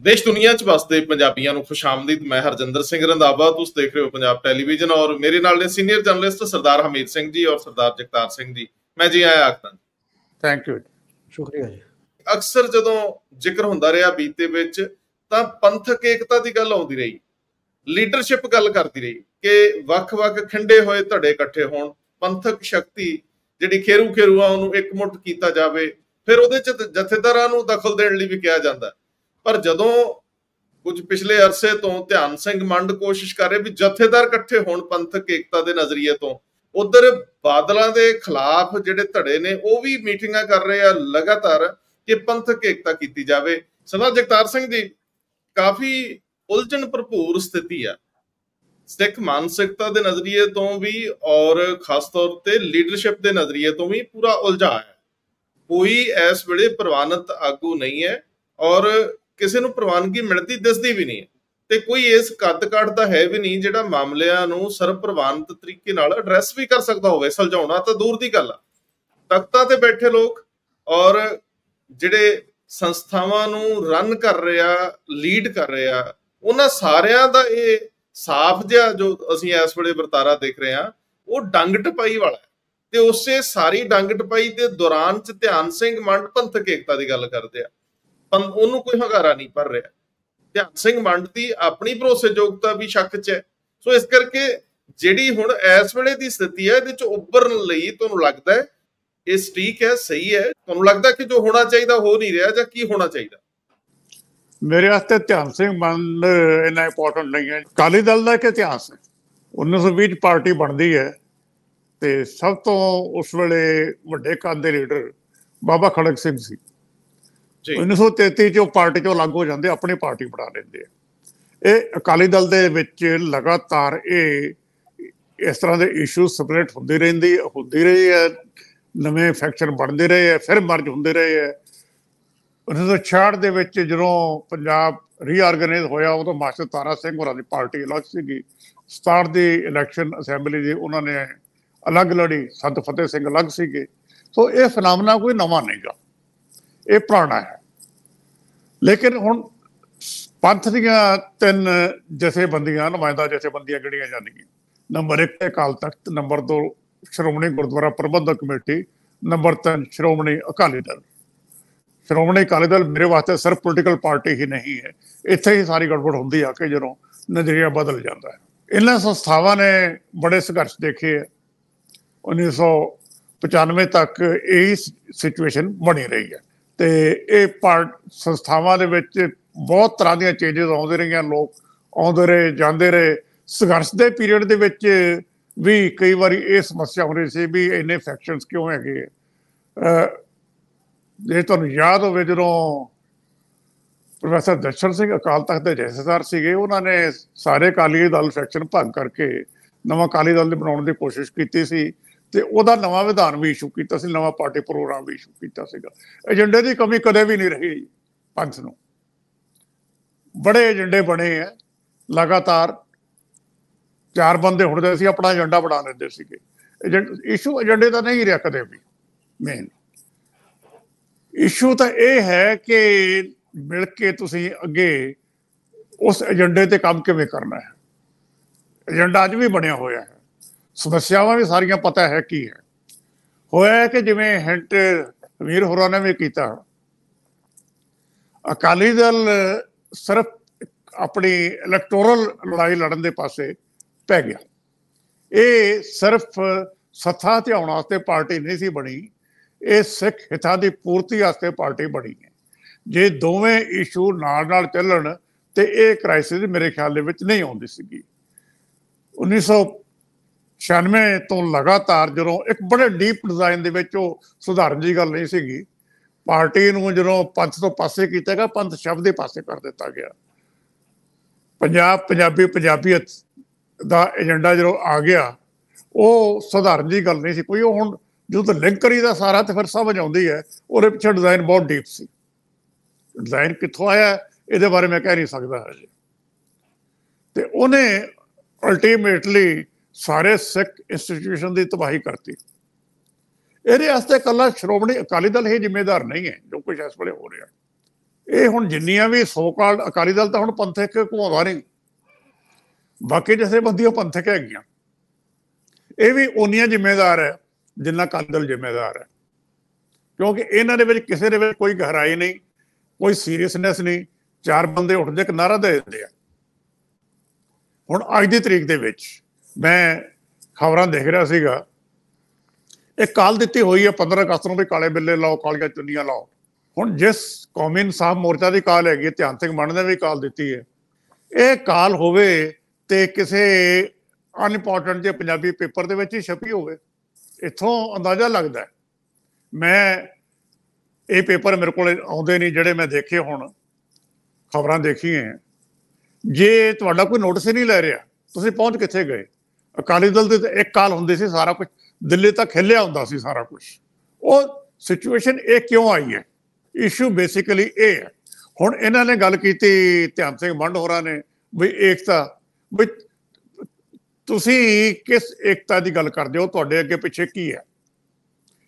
देश दुनिया च वसदे पंजाबियों को खुशामदीद। मैं हरजिंदर सिंह रंधावा, तुम देख रहे हो पंजाब टेलीविजन और मेरे नाल ने सीनियर जर्नलिस्ट सरदार हमीर सिंह जी और सरदार जगतार सिंह जी। मैं जी आया आखदा। थैंक यू, शुक्रिया जी। अक्सर जदों जिक्र हुंदा रहा बीते विच तां पंथक एकता की गल आउंदी रही, लीडरशिप गल करती रही कि वख-वख खिंडे होए धड़े इकट्ठे होण, पंथक शक्ति जिहड़ी खेरू खेरू आ उहनूं इकमुठ कीता जावे, फिर उहदे च जथेदारां नूं दखल देण लई भी किहा जांदा। पर जदों कुछ पिछले अरसे तो ध्यान सिंह मंड कोशिश कर रहे भी जथेदार इकट्ठे होण पंथक एकता के नजरिए तो, उधर बादलों के खिलाफ जिहड़े धड़े ने वो भी मीटिंगां कर रहे हैं लगातार कि पंथक एकता की जाए। सरदार जगतार सिंह जी, काफी उलझन भरपूर स्थिति है सिख मानसिकता के नजरिए तो भी और खास तौर पर लीडरशिप के नजरिए तो भी पूरा उलझा है। कोई इस वेले प्रवानित आगू नहीं है और किसी नूं प्रवानगी मिलती दिसदी भी नहीं ते कोई इस कद काठ दा है भी नहीं जिहड़ा मामलिਆਂ नूं ਸਰਬਪ੍ਰਵਾਨਿਤ तरीके नाल एड्रैस भी कर सकता होवे। सुलझाउणा तां दूर दी गल आ, तख्तां ते बैठे लोग और जिहड़े संस्थावां नूं रन कर रहे आ, लीड कर रहे आ, उन्हां सारिਆਂ दा ਇਹ साफ जिहा जो ਅਸੀਂ ਇਸ ਵੇਲੇ ਵਰਤਾਰਾ देख रहे ਹਾਂ ਉਹ ਡੰਗ ਟਪਾਈ ਵਾਲਾ ਹੈ ਤੇ ਉਸੇ ਸਾਰੀ ਡੰਗ ਟਪਾਈ ਦੇ ਦੌਰਾਨ ਚ ਧਿਆਨ ਸਿੰਘ ਮੰਡ ਪੰਥਕ ਏਕਤਾ ਦੀ ਗੱਲ ਕਰਦੇ ਆ। ਉਹਨੂੰ ਕੋਈ ਹੰਗਾਰਾ ਨਹੀਂ ਭਰ ਰਿਹਾ। ਧਿਆਨ ਸਿੰਘ ਮੰਡ ਦੀ ਆਪਣੀ ਭਰੋਸੇਯੋਗਤਾ ਵੀ ਸ਼ੱਕ 'ਚ ਹੈ। ਸੋ ਇਸ ਕਰਕੇ ਜਿਹੜੀ ਹੁਣ ਇਸ ਵੇਲੇ ਦੀ ਸਥਿਤੀ ਹੈ ਇਹਦੇ 'ਚ ਉੱਭਰਨ ਲਈ ਤੁਹਾਨੂੰ ਲੱਗਦਾ ਹੈ ਇਹ ਸਟੀਕ ਹੈ, ਸਹੀ ਹੈ? ਤੁਹਾਨੂੰ ਲੱਗਦਾ ਕਿ ਜੋ ਹੋਣਾ ਚਾਹੀਦਾ ਹੋ ਨਹੀਂ ਰਿਹਾ ਜਾਂ ਕੀ ਹੋਣਾ ਚਾਹੀਦਾ? ਮੇਰੇ ਵਾਸਤੇ ਧਿਆਨ ਸਿੰਘ ਮੰਡ ਇੰਨਾ ਇੰਪੋਰਟੈਂਟ ਨਹੀਂ ਹੈ। ਅਕਾਲੀ ਦਲ ਦਾ ਇੱਕ ਇਤਿਹਾਸ ਹੈ, 1920 ਪਾਰਟੀ ਬਣਦੀ ਹੈ ਤੇ ਸਭ ਤੋਂ ਉਸ ਵੇਲੇ ਵੱਡੇ ਕੱਦ ਦੇ ਲੀਡਰ ਬਾਬਾ ਖੜਕ ਸਿੰਘ ਸੀ। 1933 ਚ ਉਹ ਪਾਰਟੀ ਚੋਂ ਅਲੱਗ ਹੋ ਜਾਂਦੇ, ਆਪਣੀ ਪਾਰਟੀ ਬਣਾ ਲੈਂਦੇ ਆ। ਇਹ ਅਕਾਲੀ ਦਲ ਦੇ ਵਿੱਚ ਲਗਾਤਾਰ ਇਹ ਇਸ ਤਰ੍ਹਾਂ ਦੇ ਇਸ਼ੂ ਸਪਰੇਟ ਹੁੰਦੀ ਰਹੀ ਹੈ, ਨਵੇਂ ਫੈਕਸ਼ਨ ਬਣਦੇ ਰਹੇ ਹੈ, ਫਿਰ ਮਰਜ ਹੁੰਦੇ ਰਹੇ ਹੈ। 1966 ਦੇ ਵਿੱਚ ਜਦੋਂ ਪੰਜਾਬ ਰੀਆਰਗਨਾਈਜ਼ ਹੋਇਆ ਉਦੋਂ ਮਾਸਟਰ ਤਾਰਾ ਸਿੰਘ ਹੋਰਾਂ ਦੀ ਪਾਰਟੀ ਅਲੱਗ ਸੀਗੀ। 67 ਦੀ ਇਲੈਕਸ਼ਨ ਅਸੈਂਬਲੀ ਦੀ ਉਹਨਾਂ ਨੇ ਅਲੱਗ ਲੜੀ, ਸੰਤ ਫਤਿਹ ਸਿੰਘ ਅਲੱਗ ਸੀਗੇ। ਸੋ ਇਹ ਫੈਨਾਮਨਾ ਕੋਈ ਨਵਾਂ ਨਹੀਂਗਾ, ਇਹ ਪੁਰਾਣਾ ਹੈ। ਲੇਕਿਨ ਹੁਣ ਪੰਥ ਦੀਆਂ 3 ਜਥੇਬੰਦੀਆਂ, ਨੁਮਾਇੰਦਾ ਜਥੇਬੰਦੀਆਂ ਗਿਣੀਆਂ ਜਾਂਦੀਆਂ। ਨੰਬਰ 1 ਅਕਾਲ ਤਖਤ, ਨੰਬਰ 2 ਸ਼੍ਰੋਮਣੀ ਗੁਰਦੁਆਰਾ ਪ੍ਰਬੰਧਕ ਕਮੇਟੀ, ਨੰਬਰ 3 ਸ਼੍ਰੋਮਣੀ ਅਕਾਲੀ ਦਲ। ਸ਼੍ਰੋਮਣੀ ਅਕਾਲੀ ਦਲ ਮੇਰੇ ਵਾਸਤੇ ਸਿਰਫ ਪੋਲੀਟੀਕਲ ਪਾਰਟੀ ਹੀ ਨਹੀਂ ਹੈ, ਇੱਥੇ ਹੀ ਸਾਰੀ ਗੜਬੜ ਹੁੰਦੀ ਆ ਕਿ ਜਦੋਂ ਨਜ਼ਰੀਆ ਬਦਲ ਜਾਂਦਾ ਹੈ। ਇਹਨਾਂ ਸੰਸਥਾਵਾਂ ਨੇ ਬੜੇ ਸੰਘਰਸ਼ ਦੇਖੇ ਹੈ। 1995 ਤੱਕ ਇਹੀ ਸਿਚੁਏਸ਼ਨ ਬਣੀ ਰਹੀ ਹੈ ਤੇ ਇਹ ਸੰਸਥਾਵਾਂ ਦੇ ਵਿੱਚ ਬਹੁਤ ਤਰ੍ਹਾਂ ਦੀਆਂ ਚੇਂਜਸ ਆਉਂਦੇ ਰਹੀਆਂ, ਲੋਕ ਆਉਂਦੇ ਰਹੇ ਜਾਂਦੇ ਰਹੇ। ਸੰਘਰਸ਼ ਦੇ ਪੀਰੀਅਡ ਦੇ ਵਿੱਚ ਵੀ ਕਈ ਵਾਰੀ ਇਹ ਸਮੱਸਿਆ ਹੋ ਰਹੀ ਸੀ ਵੀ ਇੰਨੇ ਫੈਕਸ਼ਨਸ ਕਿਉਂ ਹੈਗੇ। ਜੇ ਤੁਹਾਨੂੰ ਯਾਦ ਹੋਵੇ ਜਦੋਂ ਪ੍ਰੋਫੈਸਰ ਦਰਸ਼ਨ ਸਿੰਘ ਅਕਾਲ ਤਖਤ ਦੇ ਜਥੇਦਾਰ ਸੀਗੇ, ਉਹਨਾਂ ਨੇ ਸਾਰੇ ਅਕਾਲੀ ਦਲ ਫੈਕਸ਼ਨ ਭੰਗ ਕਰਕੇ ਨਵਾਂ ਅਕਾਲੀ ਦਲ ਬਣਾਉਣ ਦੀ ਕੋਸ਼ਿਸ਼ ਕੀਤੀ ਸੀ ਤੇ ਉਹਦਾ ਨਵਾਂ ਵਿਧਾਨ ਵੀ ਇਸ਼ੂ ਕੀਤਾ ਸੀ, ਨਵਾਂ ਪਾਰਟੀ ਪ੍ਰੋਗਰਾਮ ਵੀ ਇਸ਼ੂ ਕੀਤਾ ਸੀਗਾ। ਏਜੰਡੇ ਦੀ ਕਮੀ ਕਦੇ ਵੀ ਨਹੀਂ ਰਹੀ ਪੰਥ ਨੂੰ, ਬੜੇ ਏਜੰਡੇ ਬਣੇ ਆ। ਲਗਾਤਾਰ 4 ਬੰਦੇ ਹੁੰਦੇ ਸੀ, ਆਪਣਾ ਏਜੰਡਾ ਬਣਾ ਲੈਂਦੇ ਸੀਗੇ। ਇਸ਼ੂ ਏਜੰਡੇ ਦਾ ਨਹੀਂ ਰਿਹਾ ਕਦੇ ਵੀ। ਮੇਨ ਇਸ਼ੂ ਤਾਂ ਇਹ ਹੈ ਕਿ ਮਿਲ ਕੇ ਤੁਸੀਂ ਅੱਗੇ ਉਸ ਏਜੰਡੇ ਤੇ ਕੰਮ ਕਿਵੇਂ ਕਰਨਾ ਹੈ। ਏਜੰਡਾ ਅੱਜ ਵੀ ਬਣਿਆ ਹੋਇਆ ਹੈ, ਸਮੱਸਿਆਵਾਂ ਵੀ ਸਾਰੀਆਂ ਪਤਾ ਹੈ ਕੀ ਹੈ। ਹੋਇਆ ਕਿ ਜਿਵੇਂ ਹਿੰਟ ਵੀਰ ਹੋਰਾਂ ਨੇ ਵੀ ਕੀਤਾ, ਅਕਾਲੀ ਦਲ ਸਿਰਫ ਆਪਣੀ ਇਲੈਕਟੋਰਲ ਲੜਾਈ ਲੜਨ ਦੇ ਪਾਸੇ ਪੈ ਗਿਆ। ਇਹ ਸਿਰਫ ਸੱਤਾ ਧਿਆਉਣ ਵਾਸਤੇ ਪਾਰਟੀ ਨਹੀਂ ਸੀ ਬਣੀ, ਇਹ ਸਿੱਖ ਹਿੱਤਾਂ ਦੀ ਪੂਰਤੀ ਵਾਸਤੇ ਪਾਰਟੀ ਬਣੀ ਹੈ। ਜੇ ਦੋਵੇਂ ਇਸ਼ੂ ਨਾਲ ਨਾਲ ਚੱਲਣ ਤੇ ਇਹ ਕ੍ਰਾਈਸਿਸ ਮੇਰੇ ਖਿਆਲ ਦੇ ਵਿੱਚ ਨਹੀਂ ਆਉਂਦੀ ਸੀਗੀ। 1996 ਤੋਂ ਲਗਾਤਾਰ ਜਦੋਂ ਇੱਕ ਬੜੇ ਡੀਪ ਡਿਜ਼ਾਈਨ ਦੇ ਵਿੱਚ ਉਹ ਸੁਧਾਰਨ ਦੀ ਗੱਲ ਨਹੀਂ ਸੀਗੀ। ਪਾਰਟੀ ਨੂੰ ਜਦੋਂ ਪੰਥ ਤੋਂ ਪਾਸੇ ਕੀਤਾ ਗਿਆ, ਪੰਥ ਸ਼ਬਦ ਦੇ ਪਾਸੇ ਕਰ ਦਿੱਤਾ ਗਿਆ। ਪੰਜਾਬੀਅਤ ਦਾ ਏਜੰਡਾ ਜਦੋਂ ਆ ਗਿਆ, ਉਹ ਸੁਧਾਰਨ ਦੀ ਗੱਲ ਨਹੀਂ ਸੀ ਕੋਈ। ਉਹ ਹੁਣ ਜਦੋਂ ਲਿੰਕ ਕਰੀਦਾ ਸਾਰਾ ਤੇ ਫਿਰ ਸਮਝ ਆਉਂਦੀ ਹੈ ਉਹਦੇ ਪਿੱਛੇ ਡਿਜ਼ਾਈਨ ਬਹੁਤ ਡੀਪ ਸੀ। ਡਿਜ਼ਾਈਨ ਕਿੱਥੋਂ ਆਇਆ ਇਹਦੇ ਬਾਰੇ ਮੈਂ ਕਹਿ ਨਹੀਂ ਸਕਦਾ ਹਜੇ। ਤੇ ਉਹਨੇ ਅਲਟੀਮੇਟਲੀ ਸਾਰੇ ਸਿੱਖ ਇੰਸਟੀਟਿਊਸ਼ਨ ਦੀ ਤਬਾਹੀ ਕਰਤੀ। ਇਹਦੇ ਵਾਸਤੇ ਇਕੱਲਾ ਸ਼੍ਰੋਮਣੀ ਅਕਾਲੀ ਦਲ ਹੀ ਜ਼ਿੰਮੇਦਾਰ ਨਹੀਂ ਹੈ ਜੋ ਕੁਛ ਇਸ ਵੇਲੇ ਹੋ ਰਿਹਾ। ਇਹ ਹੁਣ ਜਿੰਨੀਆਂ ਵੀ ਸੋ ਕਾਲਡ ਅਕਾਲੀ ਦਲ ਤਾਂ ਹੁਣ ਪੰਥਕ ਘੁਮਾਉਂਦਾ ਨਹੀਂ, ਬਾਕੀ ਜਥੇਬੰਦੀਆਂ ਪੰਥਕ ਹੈਗੀਆਂ, ਇਹ ਵੀ ਉਨੀਆਂ ਜ਼ਿੰਮੇਦਾਰ ਹੈ ਜਿੰਨਾ ਅਕਾਲੀ ਦਲ ਜ਼ਿੰਮੇਦਾਰ ਹੈ, ਕਿਉਂਕਿ ਇਹਨਾਂ ਦੇ ਵਿੱਚ ਕਿਸੇ ਦੇ ਵਿੱਚ ਕੋਈ ਗਹਿਰਾਈ ਨਹੀਂ, ਕੋਈ ਸੀਰੀਅਸਨੈਸ ਨਹੀਂ। ਚਾਰ ਬੰਦੇ ਉੱਠਦੇ ਇੱਕ ਨਾਰਾ ਦੇ ਦਿੰਦੇ ਆ। ਹੁਣ ਅੱਜ ਦੀ ਤਰੀਕ ਦੇ ਵਿੱਚ ਮੈਂ ਖਬਰਾਂ ਦੇਖ ਰਿਹਾ ਸੀਗਾ, ਇੱਕ ਕਾਲ ਦਿੱਤੀ ਹੋਈ ਹੈ 15 ਅਗਸਤ ਨੂੰ ਵੀ ਕਾਲੇ ਬਿੱਲੇ ਲਾਓ, ਕਾਲੀਆਂ ਚੁੰਨੀਆਂ ਲਾਓ। ਹੁਣ ਜਿਸ ਕੌਮੀ ਇਨਸਾਫ ਮੋਰਚਾ ਦੀ ਕਾਲ ਹੈਗੀ, ਧਿਆਨ ਸਿੰਘ ਮੰਡ ਨੇ ਵੀ ਕਾਲ ਦਿੱਤੀ ਹੈ, ਇਹ ਕਾਲ ਹੋਵੇ ਤੇ ਕਿਸੇ ਅਨਇੰਪੋਰਟੈਂਟ ਜਿਹੇ ਪੰਜਾਬੀ ਪੇਪਰ ਦੇ ਵਿੱਚ ਹੀ ਛਪੀ ਹੋਵੇ, ਇੱਥੋਂ ਅੰਦਾਜ਼ਾ ਲੱਗਦਾ। ਮੈਂ ਇਹ ਪੇਪਰ ਮੇਰੇ ਕੋਲ ਆਉਂਦੇ ਨਹੀਂ ਜਿਹੜੇ ਮੈਂ ਦੇਖੇ, ਹੁਣ ਖਬਰਾਂ ਦੇਖੀਆਂ, ਜੇ ਤੁਹਾਡਾ ਕੋਈ ਨੋਟਿਸ ਹੀ ਨਹੀਂ ਲੈ ਰਿਹਾ, ਤੁਸੀਂ ਪਹੁੰਚ ਕਿੱਥੇ ਗਏ? ਅਕਾਲੀ ਦਲ ਦੀ ਇੱਕ ਕਾਲ ਹੁੰਦੀ ਸੀ, ਸਾਰਾ ਕੁਝ ਦਿੱਲੀ ਤੱਕ ਹਿੱਲਿਆ ਹੁੰਦਾ ਸੀ ਸਾਰਾ ਕੁਝ। ਉਹ ਸਿਚੁਏਸ਼ਨ ਇਹ ਕਿਉਂ ਆਈ ਹੈ? ਇਸ਼ੂ ਬੇਸਿਕਲੀ ਇਹ ਹੈ। ਹੁਣ ਇਹਨਾਂ ਨੇ ਗੱਲ ਕੀਤੀ, ਧਿਆਨ ਸਿੰਘ ਮੰਡ ਹੋਰਾਂ ਨੇ, ਵੀ ਏਕਤਾ, ਵੀ ਤੁਸੀਂ ਕਿਸ ਏਕਤਾ ਦੀ ਗੱਲ ਕਰਦੇ ਹੋ? ਤੁਹਾਡੇ ਅੱਗੇ ਪਿੱਛੇ ਕੀ ਹੈ?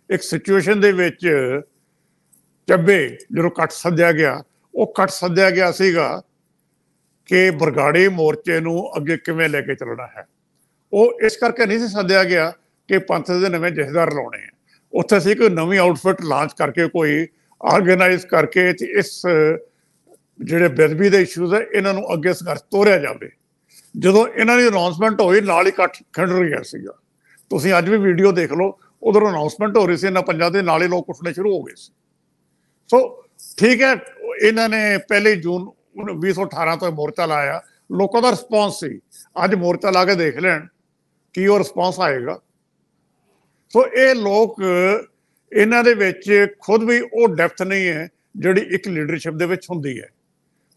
ਇੱਕ ਸਿਚੁਏਸ਼ਨ ਦੇ ਵਿੱਚ ਚੱਬੇ ਜਦੋਂ ਕੱਟ ਸੱਦਿਆ ਗਿਆ, ਉਹ ਕੱਟ ਸੱਦਿਆ ਗਿਆ ਸੀਗਾ ਕਿ ਬਰਗਾੜੀ ਮੋਰਚੇ ਨੂੰ ਅੱਗੇ ਕਿਵੇਂ ਲੈ ਕੇ ਚੱਲਣਾ ਹੈ। ਉਹ ਇਸ ਕਰਕੇ ਨਹੀਂ ਸੀ ਸੱਦਿਆ ਗਿਆ ਕਿ ਪੰਥ ਦੇ ਨਵੇਂ ਜਥੇਦਾਰ ਲਾਉਣੇ ਆ। ਉੱਥੇ ਸੀ ਕੋਈ ਨਵੀਂ ਆਊਟਫਿਟ ਲਾਂਚ ਕਰਕੇ, ਕੋਈ ਆਰਗੇਨਾਈਜ਼ ਕਰਕੇ, ਤੇ ਇਸ ਜਿਹੜੇ ਬੇਅਦਬੀ ਦੇ ਇਸ਼ੂਜ਼ ਹੈ ਇਹਨਾਂ ਨੂੰ ਅੱਗੇ ਸੰਘਰਸ਼ ਤੋਰਿਆ ਜਾਵੇ। ਜਦੋਂ ਇਹਨਾਂ ਦੀ ਅਨਾਉਂਸਮੈਂਟ ਹੋਈ, ਨਾਲ ਹੀ ਇਕੱਠ ਖਿੰਡਰ ਗਿਆ ਸੀਗਾ। ਤੁਸੀਂ ਅੱਜ ਵੀ ਵੀਡੀਓ ਦੇਖ ਲਓ, ਉਧਰੋਂ ਅਨਾਉਂਸਮੈਂਟ ਹੋ ਰਹੀ ਸੀ ਇਹਨਾਂ ਪੰਜਾਂ ਦੇ, ਨਾਲ ਹੀ ਲੋਕ ਉੱਠਣੇ ਸ਼ੁਰੂ ਹੋ ਗਏ ਸੀ। ਸੋ ਠੀਕ ਹੈ, ਇਹਨਾਂ ਨੇ 1 ਜੂਨ 2018 ਤੋਂ ਮੋਰਚਾ ਲਾਇਆ, ਲੋਕਾਂ ਦਾ ਰਿਸਪੌਂਸ ਸੀ। ਅੱਜ ਮੋਰਚਾ ਲਾ ਕੇ ਦੇਖ ਲੈਣ ਕੀ ਉਹ ਰਿਸਪੌਂਸ ਆਏਗਾ। ਸੋ ਇਹ ਲੋਕ, ਇਹਨਾਂ ਦੇ ਵਿੱਚ ਖੁਦ ਵੀ ਉਹ ਡੈਪਥ ਨਹੀਂ ਹੈ ਜਿਹੜੀ ਇੱਕ ਲੀਡਰਸ਼ਿਪ ਦੇ ਵਿੱਚ ਹੁੰਦੀ ਹੈ।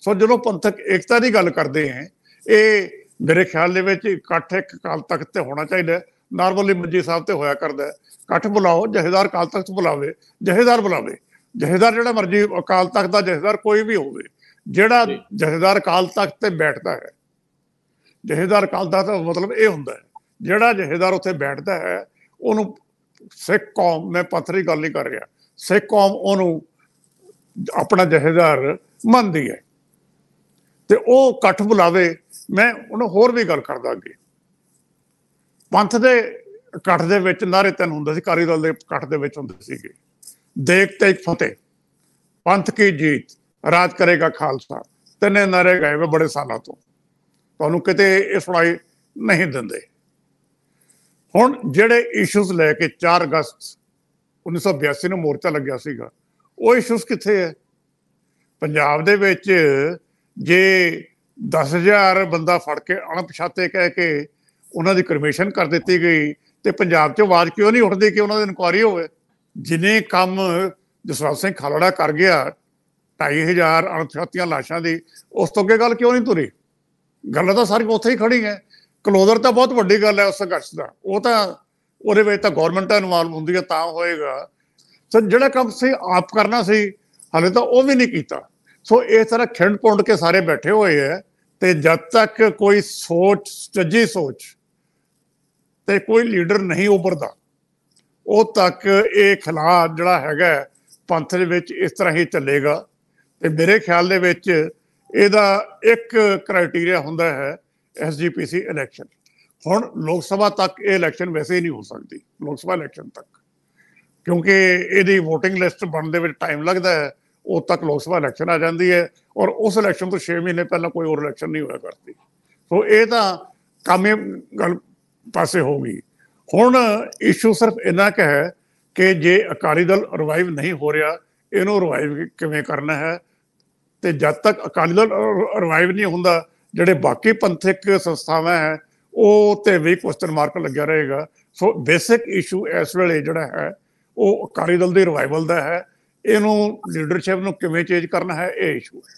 ਸੋ ਜਦੋਂ ਪੰਥਕ ਏਕਤਾ ਦੀ ਗੱਲ ਕਰਦੇ ਹੈ, ਇਹ ਮੇਰੇ ਖਿਆਲ ਦੇ ਵਿੱਚ ਇਕੱਠ ਇੱਕ ਅਕਾਲ ਤਖਤ ਤੇ ਹੋਣਾ ਚਾਹੀਦਾ। ਨਾਰਮਲੀ ਮੰਜੀ ਸਾਹਿਬ ਤੇ ਹੋਇਆ ਕਰਦਾ, ਇਕੱਠ ਬੁਲਾਓ, ਜਥੇਦਾਰ ਅਕਾਲ ਤਖਤ ਬੁਲਾਵੇ, ਜਥੇਦਾਰ ਬੁਲਾਵੇ, ਜਥੇਦਾਰ ਜਿਹੜਾ ਮਰਜੀ, ਅਕਾਲ ਤਖਤ ਦਾ ਜਥੇਦਾਰ ਕੋਈ ਵੀ ਹੋਵੇ, ਜਿਹੜਾ ਜਥੇਦਾਰ ਅਕਾਲ ਤਖਤ ਤੇ ਬੈਠਦਾ ਹੈ, ਜਥੇਦਾਰ ਅਕਾਲ ਤਖਤ ਦਾ ਮਤਲਬ ਇਹ ਹੁੰਦਾ ਹੈ, ਜਿਹੜਾ ਜਥੇਦਾਰ ਉੱਥੇ ਬੈਠਦਾ ਹੈ ਉਹਨੂੰ ਸਿੱਖ ਕੌਮ, ਮੈਂ ਪੰਥ ਦੀ ਗੱਲ ਨਹੀਂ ਕਰ ਰਿਹਾ, ਸਿੱਖ ਕੌਮ ਉਹਨੂੰ ਆਪਣਾ ਜਥੇਦਾਰ ਮੰਨਦੀ ਹੈ, ਤੇ ਉਹ ਇਕੱਠ ਬੁਲਾਵੇ। ਮੈਂ ਉਹਨੂੰ ਹੋਰ ਵੀ ਗੱਲ ਕਰਦਾ, ਅੱਗੇ ਪੰਥ ਦੇ ਇਕੱਠ ਦੇ ਵਿੱਚ ਨਾਰੇ 3 ਹੁੰਦੇ ਸੀ, ਅਕਾਲੀ ਦਲ ਦੇ ਇਕੱਠ ਦੇ ਵਿੱਚ ਹੁੰਦੇ ਸੀਗੇ, ਦੇਖ ਤੇ ਫਤਿਹ, ਪੰਥ ਕੀ ਜੀਤ, ਰਾਜ ਕਰੇਗਾ ਖਾਲਸਾ। 3 ਨਾਰੇ ਗਏ ਵੇ ਬੜੇ ਸਾਲਾਂ ਤੋਂ, ਤੁਹਾਨੂੰ ਕਿਤੇ ਇਹ ਸੁਣਾਈ ਨਹੀਂ ਦਿੰਦੇ। ਹੁਣ ਜਿਹੜੇ ਇਸ਼ੂਜ਼ ਲੈ ਕੇ 4 ਅਗਸਤ 1982 ਨੂੰ ਮੋਰਚਾ ਲੱਗਿਆ ਸੀਗਾ, ਉਹ ਇਸ਼ੂਜ਼ ਕਿੱਥੇ ਹੈ? ਪੰਜਾਬ ਦੇ ਵਿੱਚ ਜੇ 10,000 ਬੰਦਾ ਫੜ ਕੇ ਅਣਪਛਾਤੇ ਕਹਿ ਕੇ ਉਹਨਾਂ ਦੀ ਕਮਿਸ਼ਨ ਕਰ ਦਿੱਤੀ ਗਈ, ਤੇ ਪੰਜਾਬ 'ਚ ਆਵਾਜ਼ ਕਿਉਂ ਨਹੀਂ ਉੱਠਦੀ ਕਿ ਉਹਨਾਂ ਦੀ ਇਨਕੁਆਇਰੀ ਹੋਵੇ? ਜਿਨੇ ਕੰਮ ਜਸਵੰਤ ਸਿੰਘ ਖਾਲੜਾ ਕਰ ਗਿਆ, 2,500 ਅਣਪਛਾਤੀਆਂ ਲਾਸ਼ਾਂ ਦੀ, ਉਸ ਤੋਂ ਅੱਗੇ ਗੱਲ ਕਿਉਂ ਨਹੀਂ ਤੁਰੀ? ਗੱਲ ਤਾਂ ਸਾਰੀ ਉੱਥੇ ਹੀ ਖੜੀ ਹੈ। ਕਲੋਜ਼ਰ ਤਾਂ ਬਹੁਤ ਵੱਡੀ ਗੱਲ ਹੈ ਉਸ ਸੰਘਰਸ਼ ਦਾ, ਉਹ ਤਾਂ ਉਹਦੇ ਵਿੱਚ ਤਾਂ ਗੌਰਮੈਂਟ ਇਨਵੋਲਵ ਹੁੰਦੀ ਹੈ ਤਾਂ ਹੋਏਗਾ। ਸੋ ਜਿਹੜਾ ਕੰਮ ਸੀ ਆਪ ਕਰਨਾ ਸੀ, ਹਾਲੇ ਤਾਂ ਉਹ ਵੀ ਨਹੀਂ ਕੀਤਾ। ਸੋ ਇਸ ਤਰ੍ਹਾਂ ਖਿੰਡ ਪੁੰਡ ਕੇ ਸਾਰੇ ਬੈਠੇ ਹੋਏ ਹੈ, ਤੇ ਜਦ ਤੱਕ ਕੋਈ ਸੋਚ, ਸੱਜੀ ਸੋਚ ਤੇ ਕੋਈ ਲੀਡਰ ਨਹੀਂ ਉੱਭਰਦਾ, ਉਹ ਤੱਕ ਇਹ ਖਿਲਾਅ ਜਿਹੜਾ ਹੈਗਾ ਪੰਥ ਦੇ ਵਿੱਚ ਇਸ ਤਰ੍ਹਾਂ ਹੀ ਚੱਲੇਗਾ। ਤੇ ਮੇਰੇ ਖਿਆਲ ਦੇ ਵਿੱਚ ਇਹਦਾ ਇੱਕ ਕ੍ਰਾਈਟੀਰੀਆ ਹੁੰਦਾ ਹੈ SGPC ਇਲੈਕਸ਼ਨ। ਹੁਣ ਲੋਕ ਸਭਾ ਤੱਕ ਇਹ ਇਲੈਕਸ਼ਨ ਵੈਸੇ ਹੀ ਨਹੀਂ ਹੋ ਸਕਦੀ, ਲੋਕ ਸਭਾ ਇਲੈਕਸ਼ਨ ਤੱਕ, ਕਿਉਂਕਿ ਇਹਦੀ ਵੋਟਿੰਗ ਲਿਸਟ ਬਣਨ ਦੇ ਵਿੱਚ ਟਾਈਮ ਲੱਗਦਾ ਹੈ। ਉਦੋਂ ਤੱਕ ਲੋਕ ਸਭਾ ਇਲੈਕਸ਼ਨ ਆ ਜਾਂਦੀ ਹੈ, ਔਰ ਉਸ ਇਲੈਕਸ਼ਨ ਤੋਂ 6 ਮਹੀਨੇ ਪਹਿਲਾਂ ਕੋਈ ਹੋਰ ਇਲੈਕਸ਼ਨ ਨਹੀਂ ਹੋਇਆ ਕਰਦੀ। ਸੋ ਇਹ ਤਾਂ ਕਾਮੇ ਗੱਲ ਪਾਸੇ ਹੋ ਗਈ। ਹੁਣ ਇਸ਼ੂ ਸਿਰਫ ਇੰਨਾ ਕੁ ਹੈ ਕਿ ਜੇ ਅਕਾਲੀ ਦਲ ਰਿਵਾਈਵ ਨਹੀਂ ਹੋ ਰਿਹਾ, ਇਹਨੂੰ ਰਿਵਾਈਵ ਕਿਵੇਂ ਕਰਨਾ ਹੈ। ਤੇ ਜਦ ਤੱਕ ਅਕਾਲੀ ਦਲ ਰਿਵਾਈਵ ਨਹੀਂ ਹੁੰਦਾ, ਜਿਹੜੇ ਬਾਕੀ ਪੰਥਕ ਸੰਸਥਾਵਾਂ ਹੈ ਉਹ ਤੇ ਵੀ ਕੁਐਸਚਨ ਮਾਰਕ ਲੱਗਿਆ ਰਹੇਗਾ। ਸੋ ਬੇਸਿਕ ਇਸ਼ੂ ਇਸ ਵੇਲੇ ਜਿਹੜਾ ਹੈ ਉਹ ਅਕਾਲੀ ਦਲ ਦੀ ਰਿਵਾਈਵਲ ਦਾ ਹੈ। ਇਹਨੂੰ ਲੀਡਰਸ਼ਿਪ ਨੂੰ ਕਿਵੇਂ ਚੇਂਜ ਕਰਨਾ ਹੈ, ਇਹ ਇਸ਼ੂ ਹੈ।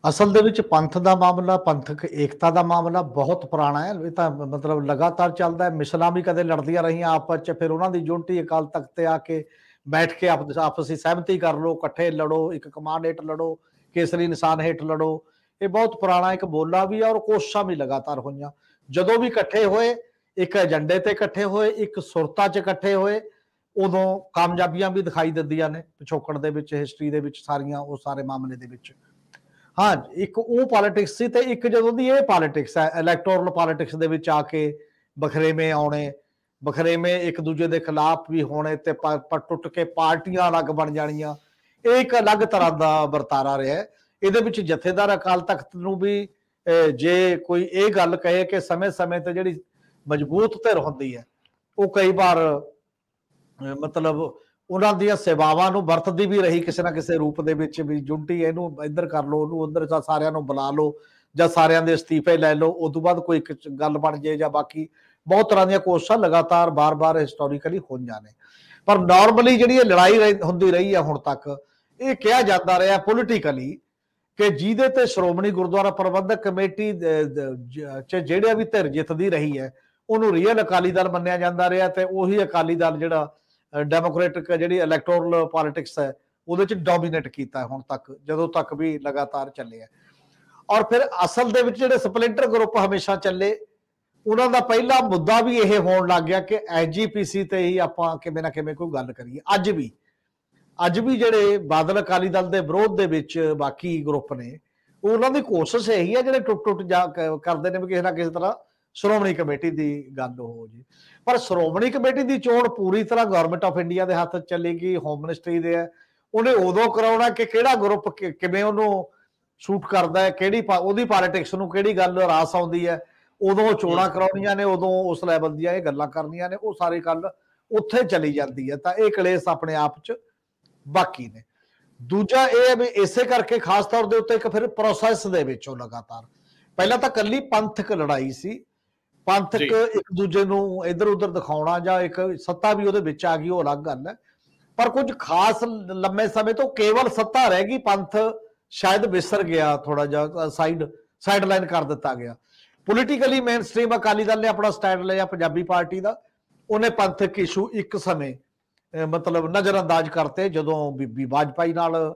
ਅਸਲ ਦੇ ਵਿੱਚ ਪੰਥ ਦਾ ਮਾਮਲਾ, ਪੰਥਕ ਏਕਤਾ ਦਾ ਮਾਮਲਾ ਬਹੁਤ ਪੁਰਾਣਾ ਹੈ। ਇਹ ਤਾਂ ਮਤਲਬ ਲਗਾਤਾਰ ਚੱਲਦਾ ਹੈ। ਮਿਸਲਾਂ ਵੀ ਕਦੇ ਲੜਦੀਆਂ ਰਹੀਆਂ ਆਪਸ 'ਚ, ਫਿਰ ਉਹਨਾਂ ਦੀ ਯੂਨਿਟੀ ਅਕਾਲ ਤਖਤ ਤੇ ਆ ਕੇ ਬੈਠ ਕੇ ਆਪਸੀ ਸਹਿਮਤੀ ਕਰ ਲਓ, ਇਕੱਠੇ ਲੜੋ, ਇੱਕ ਕਮਾਂਡ ਹੇਠ ਲੜੋ, ਕੇਸਰੀ ਨਿਸ਼ਾਨ ਹੇਠ ਲੜੋ। ਇਹ ਬਹੁਤ ਪੁਰਾਣਾ ਇੱਕ ਬੋਲਾ ਵੀ ਹੈ, ਔਰ ਕੋਸ਼ਿਸ਼ਾਂ ਵੀ ਲਗਾਤਾਰ ਹੋਈਆਂ। ਜਦੋਂ ਵੀ ਇਕੱਠੇ ਹੋਏ, ਇੱਕ ਏਜੰਡੇ ਤੇ ਇਕੱਠੇ ਹੋਏ, ਇੱਕ ਸੁਰਤਾ 'ਚ ਇਕੱਠੇ ਹੋਏ, ਉਦੋਂ ਕਾਮਯਾਬੀਆਂ ਵੀ ਦਿਖਾਈ ਦਿੰਦੀਆਂ ਨੇ ਪਿਛੋਕੜ ਦੇ ਵਿੱਚ, ਹਿਸਟਰੀ ਦੇ ਵਿੱਚ ਸਾਰੀਆਂ, ਉਹ ਸਾਰੇ ਮਾਮਲੇ ਦੇ ਵਿੱਚ। ਹਾਂ, ਇੱਕ ਉਹ ਪੋਲਿਟਿਕਸ ਸੀ, ਤੇ ਇੱਕ ਜਦੋਂ ਦੀ ਇਹ ਪੋਲਿਟਿਕਸ ਹੈ, ਇਲੈਕਟੋਰਲ ਪੋਲਿਟਿਕਸ ਦੇ ਵਿੱਚ ਆ ਕੇ ਬਖਰੇਵੇਂ ਆਉਣੇ, ਬਖਰੇਵੇਂ ਇੱਕ ਦੂਜੇ ਦੇ ਖਿਲਾਫ ਵੀ ਹੋਣੇ, ਤੇ ਟੁੱਟ ਕੇ ਪਾਰਟੀਆਂ ਅਲੱਗ ਬਣ ਜਾਣੀਆਂ, ਇਹ ਇੱਕ ਅਲੱਗ ਤਰ੍ਹਾਂ ਦਾ ਵਰਤਾਰਾ ਰਿਹਾ। ਇਹਦੇ ਵਿੱਚ ਜਥੇਦਾਰ ਅਕਾਲ ਤਖਤ ਨੂੰ ਵੀ ਜੇ ਕੋਈ ਇਹ ਗੱਲ ਕਹੇ ਕਿ ਸਮੇਂ-ਸਮੇਂ ਤੇ ਜਿਹੜੀ ਮਜ਼ਬੂਤ ਧਿਰ ਹੁੰਦੀ ਹੈ, ਉਹ ਕਈ ਵਾਰ ਮਤਲਬ ਉਹਨਾਂ ਦੀਆਂ ਸੇਵਾਵਾਂ ਨੂੰ ਵਰਤਦੀ ਵੀ ਰਹੀ ਕਿਸੇ ਨਾ ਕਿਸੇ ਰੂਪ ਦੇ ਵਿੱਚ, ਵੀ ਜੁੰਟੀ ਇਹਨੂੰ ਇੱਧਰ ਕਰ ਲਓ, ਉਹਨੂੰ ਉੱਧਰ, ਜਾਂ ਸਾਰਿਆਂ ਨੂੰ ਬੁਲਾ ਲਓ, ਜਾਂ ਸਾਰਿਆਂ ਦੇ ਅਸਤੀਫੇ ਲੈ ਲਓ, ਉਸ ਤੋਂ ਬਾਅਦ ਕੋਈ ਇੱਕ ਗੱਲ ਬਣ ਜੇ, ਜਾਂ ਬਾਕੀ ਬਹੁਤ ਤਰ੍ਹਾਂ ਦੀਆਂ ਕੋਸ਼ਿਸ਼ਾਂ ਲਗਾਤਾਰ ਬਾਰ-ਬਾਰ ਹਿਸਟੋਰੀਕਲੀ ਹੋਈਆਂ ਨੇ। ਪਰ ਨਾਰਮਲੀ ਜਿਹੜੀ ਇਹ ਲੜਾਈ ਹੁੰਦੀ ਰਹੀ ਹੈ ਹੁਣ ਤੱਕ, ਇਹ ਕਿਹਾ ਜਾਂਦਾ ਰਿਹਾ ਪੋਲੀਟੀਕਲੀ ਕਿ ਜਿਹਦੇ ਤੇ ਸ਼੍ਰੋਮਣੀ ਗੁਰਦੁਆਰਾ ਪ੍ਰਬੰਧਕ ਕਮੇਟੀ ਚ ਜਿਹੜਾ ਵੀ ਧਿਰ ਜਿੱਤਦੀ ਰਹੀ ਹੈ, ਉਹਨੂੰ ਰੀਅਲ ਅਕਾਲੀ ਦਲ ਮੰਨਿਆ ਜਾਂਦਾ ਰਿਹਾ, ਤੇ ਉਹੀ ਅਕਾਲੀ ਦਲ ਜਿਹੜਾ ਡੈਮੋਕ੍ਰੈਟਿਕ ਜਿਹੜੀ ਇਲੈਕਟੋਰਲ ਪੋਲਿਟਿਕਸ ਹੈ ਉਹਦੇ ਚ ਡੋਮੀਨੇਟ ਕੀਤਾ ਹੁਣ ਤੱਕ, ਜਦੋਂ ਤੱਕ ਵੀ ਲਗਾਤਾਰ ਚੱਲੇ ਹੈ। ਔਰ ਫਿਰ ਅਸਲ ਦੇ ਵਿੱਚ ਜਿਹੜੇ ਸਪਲਿੰਟਰ ਗਰੁੱਪ ਹਮੇਸ਼ਾ ਚੱਲੇ, ਉਹਨਾਂ ਦਾ ਪਹਿਲਾ ਮੁੱਦਾ ਵੀ ਇਹ ਹੋਣ ਲੱਗ ਗਿਆ ਕਿ ਐਸਜੀਪੀਸੀ ਤੇ ਹੀ ਆਪਾਂ ਕਿਵੇਂ ਨਾ ਕਿਵੇਂ ਕੋਈ ਗੱਲ ਕਰੀਏ। ਅੱਜ ਵੀ ਜਿਹੜੇ ਬਾਦਲ ਅਕਾਲੀ ਦਲ ਦੇ ਵਿਰੋਧ ਦੇ ਵਿੱਚ ਬਾਕੀ ਗਰੁੱਪ ਨੇ, ਉਹਨਾਂ ਦੀ ਕੋਸ਼ਿਸ਼ ਇਹੀ ਹੈ ਜਿਹੜੇ ਟੁੱਟ ਜਾ ਕਰਦੇ ਨੇ ਵੀ ਕਿਸੇ ਨਾ ਕਿਸੇ ਤਰ੍ਹਾਂ ਸ਼੍ਰੋਮਣੀ ਕਮੇਟੀ ਦੀ ਗੱਲ ਹੋ ਜੀ। ਪਰ ਸ਼੍ਰੋਮਣੀ ਕਮੇਟੀ ਦੀ ਚੋਣ ਪੂਰੀ ਤਰ੍ਹਾਂ ਗਵਰਨਮੈਂਟ ਆਫ ਇੰਡੀਆ ਦੇ ਹੱਥ ਚੱਲੇਗੀ, ਹੋਮ ਮਿਨਿਸਟਰੀ ਦੇ ਹੈ, ਉਹਨੇ ਉਦੋਂ ਕਰਾਉਣਾ ਕਿ ਕਿਹੜਾ ਗਰੁੱਪ ਕਿਵੇਂ ਉਹਨੂੰ ਸੂਟ ਕਰਦਾ ਹੈ, ਕਿਹੜੀ ਉਹਦੀ ਪੋਲਿਟਿਕਸ ਨੂੰ ਕਿਹੜੀ ਗੱਲ ਰਾਸ ਆਉਂਦੀ ਹੈ, ਉਦੋਂ ਚੋਣਾਂ ਕਰਾਉਣੀਆਂ ਨੇ, ਉਦੋਂ ਉਸ ਲੈਵਲ ਦੀਆਂ ਇਹ ਗੱਲਾਂ ਕਰਨੀਆਂ ਨੇ, ਉਹ ਸਾਰੀ ਗੱਲ ਉੱਥੇ ਚਲੀ ਜਾਂਦੀ ਹੈ। ਤਾਂ ਇਹ ਕਲੇਸ਼ ਆਪਣੇ ਆਪ ਚ ਬਾਕੀ ਨੇ। ਦੂਜਾ ਇਹ ਹੈ ਵੀ ਇਸੇ ਕਰਕੇ ਖਾਸ ਤੌਰ ਦੇ ਉੱਤੇ ਇੱਕ ਫਿਰ ਪ੍ਰੋਸੈਸ ਦੇ ਵਿੱਚੋਂ ਲਗਾਤਾਰ, ਪਹਿਲਾਂ ਤਾਂ ਕੱਲੀ ਪੰਥਕ ਲੜਾਈ ਸੀ, ਪੰਥਕ ਇੱਕ ਦੂਜੇ ਨੂੰ ਇੱਧਰ ਉੱਧਰ ਦਿਖਾਉਣਾ, ਜਾਂ ਇੱਕ ਸੱਤਾ ਵੀ ਉਹਦੇ ਵਿੱਚ ਆ ਗਈ, ਉਹ ਅਲੱਗ ਗੱਲ ਹੈ। ਪਰ ਕੁਝ ਖਾਸ ਲੰਮੇ ਸਮੇਂ ਤੋਂ ਕੇਵਲ ਸੱਤਾ ਰਹਿ ਗਈ, ਪੰਥ ਸ਼ਾਇਦ ਵਿਸਰ ਗਿਆ, ਥੋੜਾ ਜਿਹਾ ਸਾਈਡ ਲਾਈਨ ਕਰ ਦਿੱਤਾ ਗਿਆ। Politically main stream Akali Dal ਨੇ ਆਪਣਾ ਸਟੈਂਡ ਲਿਆ ਪੰਜਾਬੀ ਪਾਰਟੀ ਦਾ, ਉਹਨੇ ਪੰਥਕ ਇਸ਼ੂ ਇੱਕ ਸਮੇਂ ਮਤਲਬ ਨਜ਼ਰ ਅੰਦਾਜ਼ ਕਰਤੇ, ਜਦੋਂ ਬੀਬੀ ਵਾਜਪਾਈ ਨਾਲ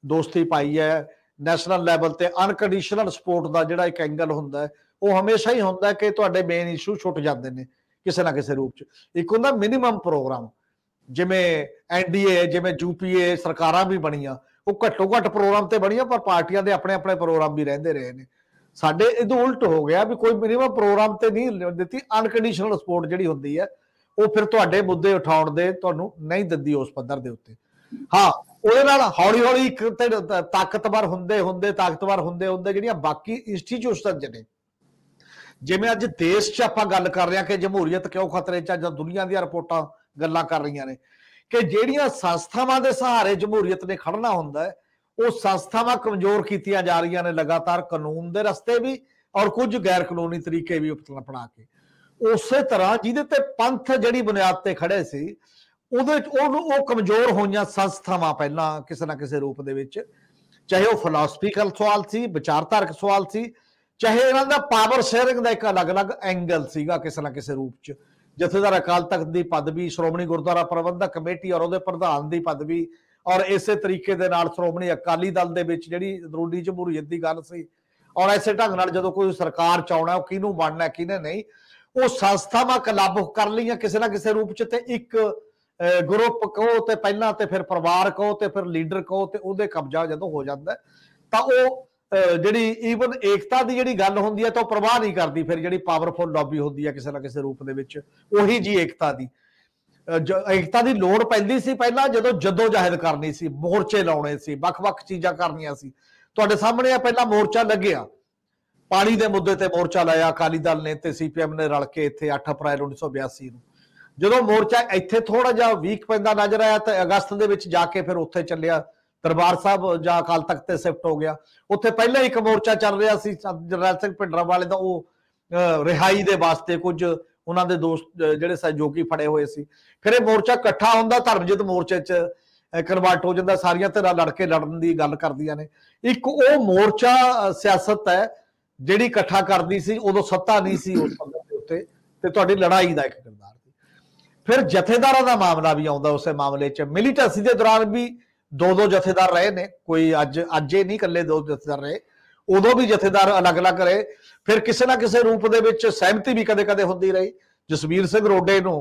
ਦੋਸਤੀ ਪਾਈ ਹੈ, ਨੈਸ਼ਨਲ ਲੈਵਲ ਤੇ ਅਨਕੰਡੀਸ਼ਨਲ ਸਪੋਰਟ ਦਾ ਜਿਹੜਾ ਇੱਕ ਐਂਗਲ ਹੁੰਦਾ, ਉਹ ਹਮੇਸ਼ਾ ਹੀ ਹੁੰਦਾ ਕਿ ਤੁਹਾਡੇ ਮੇਨ ਇਸ਼ੂ ਛੁੱਟ ਜਾਂਦੇ ਨੇ ਕਿਸੇ ਨਾ ਕਿਸੇ ਰੂਪ ਚ। ਇੱਕ ਹੁੰਦਾ ਮਿਨੀਮਮ ਪ੍ਰੋਗਰਾਮ, ਜਿਵੇਂ ਐਨਡੀਏ, ਜਿਵੇਂ ਯੂਪੀਏ ਸਰਕਾਰਾਂ ਵੀ ਬਣੀਆਂ, ਉਹ ਘੱਟੋ ਘੱਟ ਪ੍ਰੋਗਰਾਮ ਤੇ ਬਣੀਆਂ, ਪਰ ਪਾਰਟੀਆਂ ਦੇ ਆਪਣੇ ਆਪਣੇ ਪ੍ਰੋਗਰਾਮ ਵੀ ਰਹਿੰਦੇ ਰਹੇ ਨੇ। ਸਾਡੇ ਇਹਦੋਂ ਉਲਟ ਹੋ ਗਿਆ ਵੀ ਕੋਈ ਮਿਨੀਮਮ ਪ੍ਰੋਗਰਾਮ ਤੇ ਨਹੀਂ ਦਿੱਤੀ, ਅਨਕੰਡੀਸ਼ਨਲ ਸਪੋਰਟ ਜਿਹੜੀ ਹੁੰਦੀ ਹੈ ਉਹ ਫਿਰ ਤੁਹਾਡੇ ਮੁੱਦੇ ਉਠਾਉਣ ਦੇ ਤੁਹਾਨੂੰ ਨਹੀਂ ਦਿੰਦੀ ਉਸ ਪੱਧਰ ਦੇ ਉੱਤੇ। ਹਾਂ, ਉਹਦੇ ਨਾਲ ਹੌਲੀ ਹੌਲੀ ਇੱਕ ਤਾਕਤਵਰ ਹੁੰਦੇ ਜਿਹੜੀਆਂ ਬਾਕੀ ਇੰਸਟੀਟਿਊਸ਼ਨ ਜਿਹੜੇ, ਜਿਵੇਂ ਅੱਜ ਦੇਸ਼ 'ਚ ਆਪਾਂ ਗੱਲ ਕਰ ਰਹੇ ਹਾਂ ਕਿ ਜਮਹੂਰੀਅਤ ਕਿਉਂ ਖਤਰੇ 'ਚ, ਜਾਂ ਦੁਨੀਆ ਦੀਆਂ ਰਿਪੋਰਟਾਂ ਗੱਲਾਂ ਕਰ ਰਹੀਆਂ ਨੇ ਕਿ ਜਿਹੜੀਆਂ ਸੰਸਥਾਵਾਂ ਦੇ ਸਹਾਰੇ ਜਮਹੂਰੀਅਤ ਨੇ ਖੜਨਾ ਹੁੰਦਾ ਹੈ, ਉਹ ਸੰਸਥਾਵਾਂ ਕਮਜ਼ੋਰ ਕੀਤੀਆਂ ਜਾ ਰਹੀਆਂ ਨੇ ਲਗਾਤਾਰ, ਕਾਨੂੰਨ ਦੇ ਰਸਤੇ ਵੀ ਔਰ ਕੁਝ ਗੈਰ ਕਾਨੂੰਨੀ ਤਰੀਕੇ ਵੀ ਅਪਣਾ ਕੇ। ਉਸੇ ਤਰ੍ਹਾਂ ਜਿਹਦੇ ਤੇ ਪੰਥ ਜਿਹੜੀ ਬੁਨਿਆਦ ਤੇ ਖੜੇ ਸੀ, ਉਹ ਕਮਜ਼ੋਰ ਹੋਈਆਂ ਸੰਸਥਾਵਾਂ ਪਹਿਲਾਂ ਕਿਸੇ ਨਾ ਕਿਸੇ ਰੂਪ ਦੇ ਵਿੱਚ, ਚਾਹੇ ਉਹ ਫਿਲਾਸਫੀਕਲ ਸਵਾਲ ਸੀ, ਵਿਚਾਰਧਾਰਕ ਸਵਾਲ ਸੀ, ਚਾਹੇ ਇਹਨਾਂ ਦਾ ਪਾਵਰ ਸ਼ੇਅਰਿੰਗ ਦਾ ਇੱਕ ਅਲੱਗ-ਅਲੱਗ ਐਂਗਲ ਸੀਗਾ ਕਿਸੇ ਨਾ ਕਿਸੇ ਰੂਪ ਚ। ਜਥੇਦਾਰ ਅਕਾਲ ਤਖਤ ਦੀ ਪਦਵੀ, ਸ਼੍ਰੋਮਣੀ ਗੁਰਦੁਆਰਾ ਪ੍ਰਬੰਧਕ ਕਮੇਟੀ ਔਰ ਉਹਦੇ ਪ੍ਰਧਾਨ ਦੀ ਪਦਵੀ, ਔਰ ਇਸੇ ਤਰੀਕੇ ਦੇ ਨਾਲ ਸ਼੍ਰੋਮਣੀ ਅਕਾਲੀ ਦਲ ਦੇ ਵਿੱਚ ਜਿਹੜੀ ਅੰਦਰੂਨੀ ਜਮਹੂਰੀਅਤ ਦੀ ਗੱਲ ਸੀ, ਔਰ ਇਸੇ ਢੰਗ ਨਾਲ ਜਦੋਂ ਕੋਈ ਸਰਕਾਰ ਚਾਉਣਾ ਉਹ ਕਿਹਨੂੰ ਬਣਨਾ ਕਿਹਨੇ ਨਹੀਂ, ਉਹ ਸੰਸਥਾਵਾਂ ਕਲੱਬ ਕਰ ਲਈਆਂ ਕਿਸੇ ਨਾ ਕਿਸੇ ਰੂਪ ਚ, ਤੇ ਇੱਕ ਗਰੁੱਪ ਕਹੋ ਤੇ ਪਹਿਲਾਂ, ਤੇ ਫਿਰ ਪਰਿਵਾਰ ਕਹੋ, ਤੇ ਫਿਰ ਲੀਡਰ ਕਹੋ, ਤੇ ਉਹਦੇ ਕਬਜ਼ਾ ਜਦੋਂ ਹੋ ਜਾਂਦਾ ਤਾਂ ਉਹ ਜਿਹੜੀ ਈਵਨ ਏਕਤਾ ਦੀ ਜਿਹੜੀ ਗੱਲ ਹੁੰਦੀ ਹੈ ਤਾਂ ਉਹ ਪ੍ਰਵਾਹ ਨਹੀਂ ਕਰਦੀ। ਫਿਰ ਜਿਹੜੀ ਪਾਵਰਫੁਲ ਲੌਬੀ ਹੁੰਦੀ ਹੈ ਕਿਸੇ ਨਾ ਕਿਸੇ ਰੂਪ ਦੇ ਵਿੱਚ, ਉਹੀ ਜੀ ਏਕਤਾ ਦੀ ਲੋੜ ਪੈਂਦੀ ਸੀ ਪਹਿਲਾਂ ਜਦੋਂ ਜਦੋਜਹਿਦ ਕਰਨੀ ਸੀ, ਮੋਰਚੇ ਲਾਉਣੇ ਸੀ, ਵੱਖ-ਵੱਖ ਚੀਜ਼ਾਂ ਕਰਨੀਆਂ ਸੀ। ਤੁਹਾਡੇ ਸਾਹਮਣੇ ਆ ਪਹਿਲਾਂ ਮੋਰਚਾ ਲੱਗਿਆ, ਪਾਣੀ ਦੇ ਮੁੱਦੇ ਤੇ ਮੋਰਚਾ ਲਾਇਆ ਅਕਾਲੀ ਦਲ ਨੇ ਤੇ ਸੀਪੀਐਮ ਨੇ ਰਲ ਕੇ ਇੱਥੇ 8 ਅਪ੍ਰੈਲ 1982 ਨੂੰ। ਜਦੋਂ ਮੋਰਚਾ ਇੱਥੇ ਥੋੜਾ ਜਿਹਾ ਵੀਕ ਪੈਂਦਾ ਨਜ਼ਰ ਆਇਆ ਤਾਂ ਅਗਸਤ ਦੇ ਵਿੱਚ ਜਾ ਕੇ ਫਿਰ ਉੱਥੇ ਚੱਲਿਆ ਦਰਬਾਰ ਸਾਹਿਬ ਜਾਂ ਅਕਾਲ ਤਖਤ ਤੇ ਸ਼ਿਫਟ ਹੋ ਗਿਆ। ਉੱਥੇ ਪਹਿਲਾਂ ਇੱਕ ਮੋਰਚਾ ਚੱਲ ਰਿਹਾ ਸੀ ਜਰਨੈਲ ਸਿੰਘ ਭਿੰਡਰਾਂਵਾਲੇ ਦਾ, ਉਹ ਰਿਹਾਈ ਦੇ ਵਾਸਤੇ ਕੁਝ ਉਹਨਾਂ ਦੇ ਦੋਸਤ ਜਿਹੜੇ ਸਹਿਯੋਗੀ ਫੜੇ ਹੋਏ ਸੀ। ਫਿਰ ਇਹ ਮੋਰਚਾ ਇਕੱਠਾ ਹੁੰਦਾ, ਧਰਮਜੀਤ ਮੋਰਚੇ 'ਚ ਕਨਵਰਟ ਹੋ ਜਾਂਦਾ, ਸਾਰੀਆਂ ਧਿਰਾਂ ਲੜ ਕੇ ਲੜਨ ਦੀ ਗੱਲ ਕਰਦੀਆਂ ਨੇ। ਇੱਕ ਉਹ ਮੋਰਚਾ ਸਿਆਸਤ ਹੈ ਜਿਹੜੀ ਇਕੱਠਾ ਕਰਦੀ ਸੀ, ਉਦੋਂ ਸੱਤਾ ਨਹੀਂ ਸੀ ਉਸ ਪੱਧਰ ਦੇ ਉੱਤੇ, ਤੇ ਤੁਹਾਡੀ ਲੜਾਈ ਦਾ ਇੱਕ ਕਿਰਦਾਰ ਸੀ। ਫਿਰ ਜਥੇਦਾਰਾਂ ਦਾ ਮਾਮਲਾ ਵੀ ਆਉਂਦਾ ਉਸੇ ਮਾਮਲੇ 'ਚ। ਮਿਲੀਟੈਂਸੀ ਦੇ ਦੌਰਾਨ ਵੀ ਦੋ ਜਥੇਦਾਰ ਰਹੇ ਨੇ, ਕੋਈ ਅੱਜ ਇਹ ਨਹੀਂ ਇਕੱਲੇ ਦੋ ਜਥੇਦਾਰ ਰਹੇ, ਉਦੋਂ ਵੀ ਜਥੇਦਾਰ ਅਲੱਗ-ਅਲੱਗ ਰਹੇ। ਫਿਰ ਕਿਸੇ ਨਾ ਕਿਸੇ ਰੂਪ ਦੇ ਵਿੱਚ ਸਹਿਮਤੀ ਵੀ ਕਦੇ-ਕਦੇ ਹੁੰਦੀ ਰਹੀ। ਜਸਵੀਰ ਸਿੰਘ ਰੋਡੇ ਨੂੰ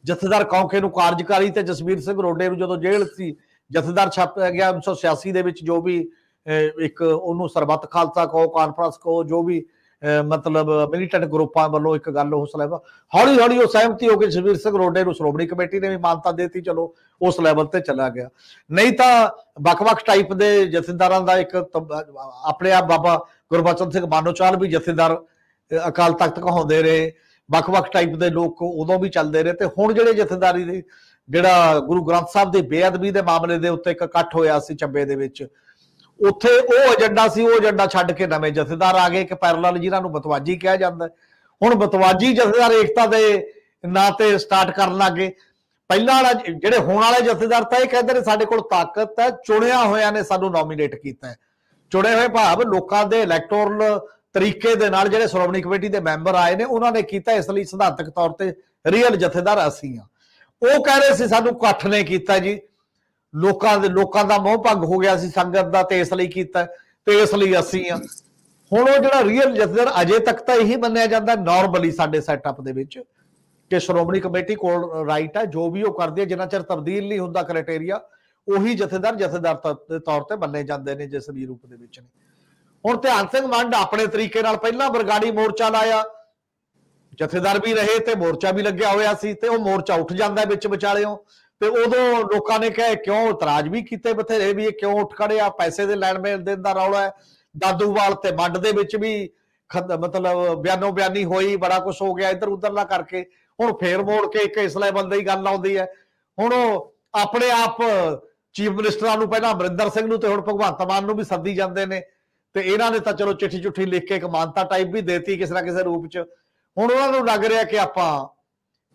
ਜਥੇਦਾਰ ਕੌਂਕੇ ਨੂੰ ਕਾਰਜਕਾਰੀ ਤੇ ਜਸਵੀਰ ਸਿੰਘ ਰੋਡੇ ਨੂੰ ਜਦੋਂ ਜੇਲ੍ਹ ਸੀ, ਜਥੇਦਾਰ ਛੱਪ ਗਿਆ 1986 ਦੇ ਵਿੱਚ, ਜੋ ਵੀ ਇੱਕ ਉਹਨੂੰ ਸਰਬੱਤ ਖਾਲਸਾ ਕਹੋ, ਕਾਨਫਰੰਸ ਕਹੋ, ਜੋ ਵੀ ਮਤਲਬ ਮਿਲੀਟੈਂਟ ਗਰੁੱਪਾਂ ਵੱਲੋਂ ਇੱਕ ਗੱਲ ਉਸ ਲੈਵਲ, ਹੌਲੀ ਹੌਲੀ ਉਹ ਸਹਿਮਤੀ ਹੋ ਕੇ ਜਸਵੀਰ ਸਿੰਘ ਰੋਡੇ ਨੂੰ ਸ਼੍ਰੋਮਣੀ ਕਮੇਟੀ ਨੇ ਵੀ ਮਾਨਤਾ ਦੇਤੀ, ਚਲੋ ਉਸ ਲੈਵਲ ਤੇ ਚਲਾ ਗਿਆ। ਨਹੀਂ ਤਾਂ ਵੱਖ-ਵੱਖ ਟਾਈਪ ਦੇ ਜਥੇਦਾਰਾਂ ਦਾ ਇੱਕ ਆਪਣੇ ਆਪ ਬਾਬਾ ਗੁਰਬਚਨ ਸਿੰਘ ਮਾਨੋਚਾਲ ਵੀ ਜਥੇਦਾਰ ਅਕਾਲ ਤਖਤ ਕਹਾਉਂਦੇ ਰਹੇ, ਵੱਖ-ਵੱਖ ਟਾਈਪ ਦੇ ਲੋਕ ਉਦੋਂ ਵੀ ਚੱਲਦੇ ਰਹੇ। ਤੇ ਹੁਣ ਜਿਹੜੇ ਜਥੇਦਾਰੀ ਦੇ ਜਿਹੜਾ ਗੁਰੂ ਗ੍ਰੰਥ ਸਾਹਿਬ ਦੀ ਬੇਅਦਬੀ ਦੇ ਮਾਮਲੇ ਦੇ ਉੱਤੇ ਇੱਕ ਇਕੱਠ ਹੋਇਆ ਸੀ ਚੱਬੇ ਦੇ ਵਿੱਚ, ਉੱਥੇ ਉਹ ਏਜੰਡਾ ਸੀ, ਉਹ ਏਜੰਡਾ ਛੱਡ ਕੇ ਨਵੇਂ ਜਥੇਦਾਰ ਆ ਗਏ, ਇੱਕ ਪੈਰਲਲ ਜਿਹਨਾਂ ਨੂੰ ਬਤਵਾਜੀ ਕਿਹਾ ਜਾਂਦਾ। ਹੁਣ ਬਤਵਾਜੀ ਜਥੇਦਾਰ ਏਕਤਾ ਦੇ ਨਾਂ ਤੇ ਸਟਾਰਟ ਕਰਨ ਲੱਗੇ। ਪਹਿਲਾਂ ਵਾਲਾ ਜਿਹੜੇ ਹੋਣ ਵਾਲੇ ਜਥੇਦਾਰ ਤਾਂ ਇਹ ਕਹਿੰਦੇ ਨੇ ਸਾਡੇ ਕੋਲ ਤਾਕਤ ਹੈ, ਚੁਣਿਆ ਹੋਇਆਂ ਨੇ ਸਾਨੂੰ ਨੋਮੀਨੇਟ ਕੀਤਾ ਹੈ। ਚੁਣੇ ਹੋਏ ਭਾਵ ਲੋਕਾਂ ਦੇ ਇਲੈਕਟੋਰਲ ਤਰੀਕੇ ਦੇ ਨਾਲ ਜਿਹੜੇ ਸ਼੍ਰੋਮਣੀ ਕਮੇਟੀ ਦੇ ਮੈਂਬਰ ਆਏ ਨੇ ਉਹਨਾਂ ਨੇ ਕੀਤਾ, ਇਸ ਲਈ ਸਿਧਾਂਤਕ ਤੌਰ ਤੇ ਰੀਅਲ ਜਥੇਦਾਰ ਅਸੀਂ ਆ। ਉਹ ਕਹਿ ਰਹੇ ਸੀ ਸਾਨੂੰ ਇਕੱਠ ਨੇ ਕੀਤਾ ਜੀ, ਲੋਕਾਂ ਦਾ ਮੋਹ ਭੰਗ ਹੋ ਗਿਆ ਸੀ ਸੰਗਤ ਦਾ, ਤੇ ਇਸ ਲਈ ਕੀਤਾ, ਤੇ ਇਸ ਲਈ ਅਸੀਂ ਆ। ਹੁਣ ਉਹ ਜਿਹੜਾ ਰੀਅਲ ਜਥੇਦਾਰ ਅਜੇ ਤੱਕ ਤਾਂ ਇਹੀ ਮੰਨਿਆ ਜਾਂਦਾ ਨਾਰਮਲੀ ਸਾਡੇ ਸੈਟਅਪ ਦੇ ਵਿੱਚ ਕਿ ਸ਼੍ਰੋਮਣੀ ਕਮੇਟੀ ਕੋਲ ਰਾਈਟ ਹੈ, ਜੋ ਵੀ ਉਹ ਕਰਦੀ ਹੈ, ਜਿੰਨਾ ਚਿਰ ਤਬਦੀਲ ਨਹੀਂ ਹੁੰਦਾ ਕ੍ਰਾਈਟੇਰੀਆ, ਉਹੀ ਜਥੇਦਾਰ ਦੇ ਤੌਰ ਤੇ ਮੰਨੇ ਜਾਂਦੇ ਨੇ ਜਿਸ ਵੀ ਰੂਪ ਦੇ ਵਿੱਚ ਨੇ। ਹੁਣ ਧਿਆਨ ਸਿੰਘ ਮੰਡ ਆਪਣੇ ਤਰੀਕੇ ਨਾਲ ਪਹਿਲਾਂ ਬਰਗਾੜੀ ਮੋਰਚਾ ਲਾਇਆ, ਜਥੇਦਾਰ ਵੀ ਰਹੇ ਤੇ ਮੋਰਚਾ ਵੀ ਲੱਗਿਆ ਹੋਇਆ ਸੀ, ਤੇ ਉਹ ਮੋਰਚਾ ਉੱਠ ਜਾਂਦਾ ਵਿੱਚ ਵਿਚਾਲਿਓਂ, ਤੇ ਉਦੋਂ ਲੋਕਾਂ ਨੇ ਕਿਹਾ ਕਿਉਂ ਇਤਰਾਜ਼ ਵੀ ਕੀਤੇ ਬਥੇਰੇ ਵੀ, ਇਹ ਕਿਉਂ ਉੱਠ ਖੜਿਆ, ਪੈਸੇ ਦੇ ਲੈਣ ਦੇਣ ਦਾ ਰੌਲਾ ਹੈ। ਦਾਦੂਵਾਲ ਤੇ ਮੰਡ ਦੇ ਵਿੱਚ ਵੀ ਮਤਲਬ ਬਿਆਨੋ ਬਿਆਨੀ ਹੋਈ, ਬੜਾ ਕੁਛ ਹੋ ਗਿਆ ਇੱਧਰ ਉੱਧਰ ਨਾ ਕਰਕੇ। ਹੁਣ ਫੇਰ ਮੋੜ ਕੇ ਇੱਕ ਇਸ ਲੈਵਲ ਦੀ ਗੱਲ ਆਉਂਦੀ ਹੈ। ਹੁਣ ਉਹ ਆਪਣੇ ਆਪ ਚੀਫ ਮਿਨਿਸਟਰਾਂ ਨੂੰ, ਪਹਿਲਾਂ ਅਮਰਿੰਦਰ ਸਿੰਘ ਨੂੰ ਤੇ ਹੁਣ ਭਗਵੰਤ ਮਾਨ ਨੂੰ ਵੀ ਸੱਦੀ ਜਾਂਦੇ ਨੇ, ਤੇ ਇਹਨਾਂ ਨੇ ਤਾਂ ਚਲੋ ਚਿੱਠੀ ਚੁੱਠੀ ਲਿਖ ਕੇ ਇੱਕ ਮਾਨਤਾ ਟਾਈਪ ਵੀ ਦੇਤੀ ਕਿਸੇ ਨਾ ਕਿਸੇ ਰੂਪ ਚ। ਹੁਣ ਉਹਨਾਂ ਨੂੰ ਲੱਗ ਰਿਹਾ ਕਿ ਆਪਾਂ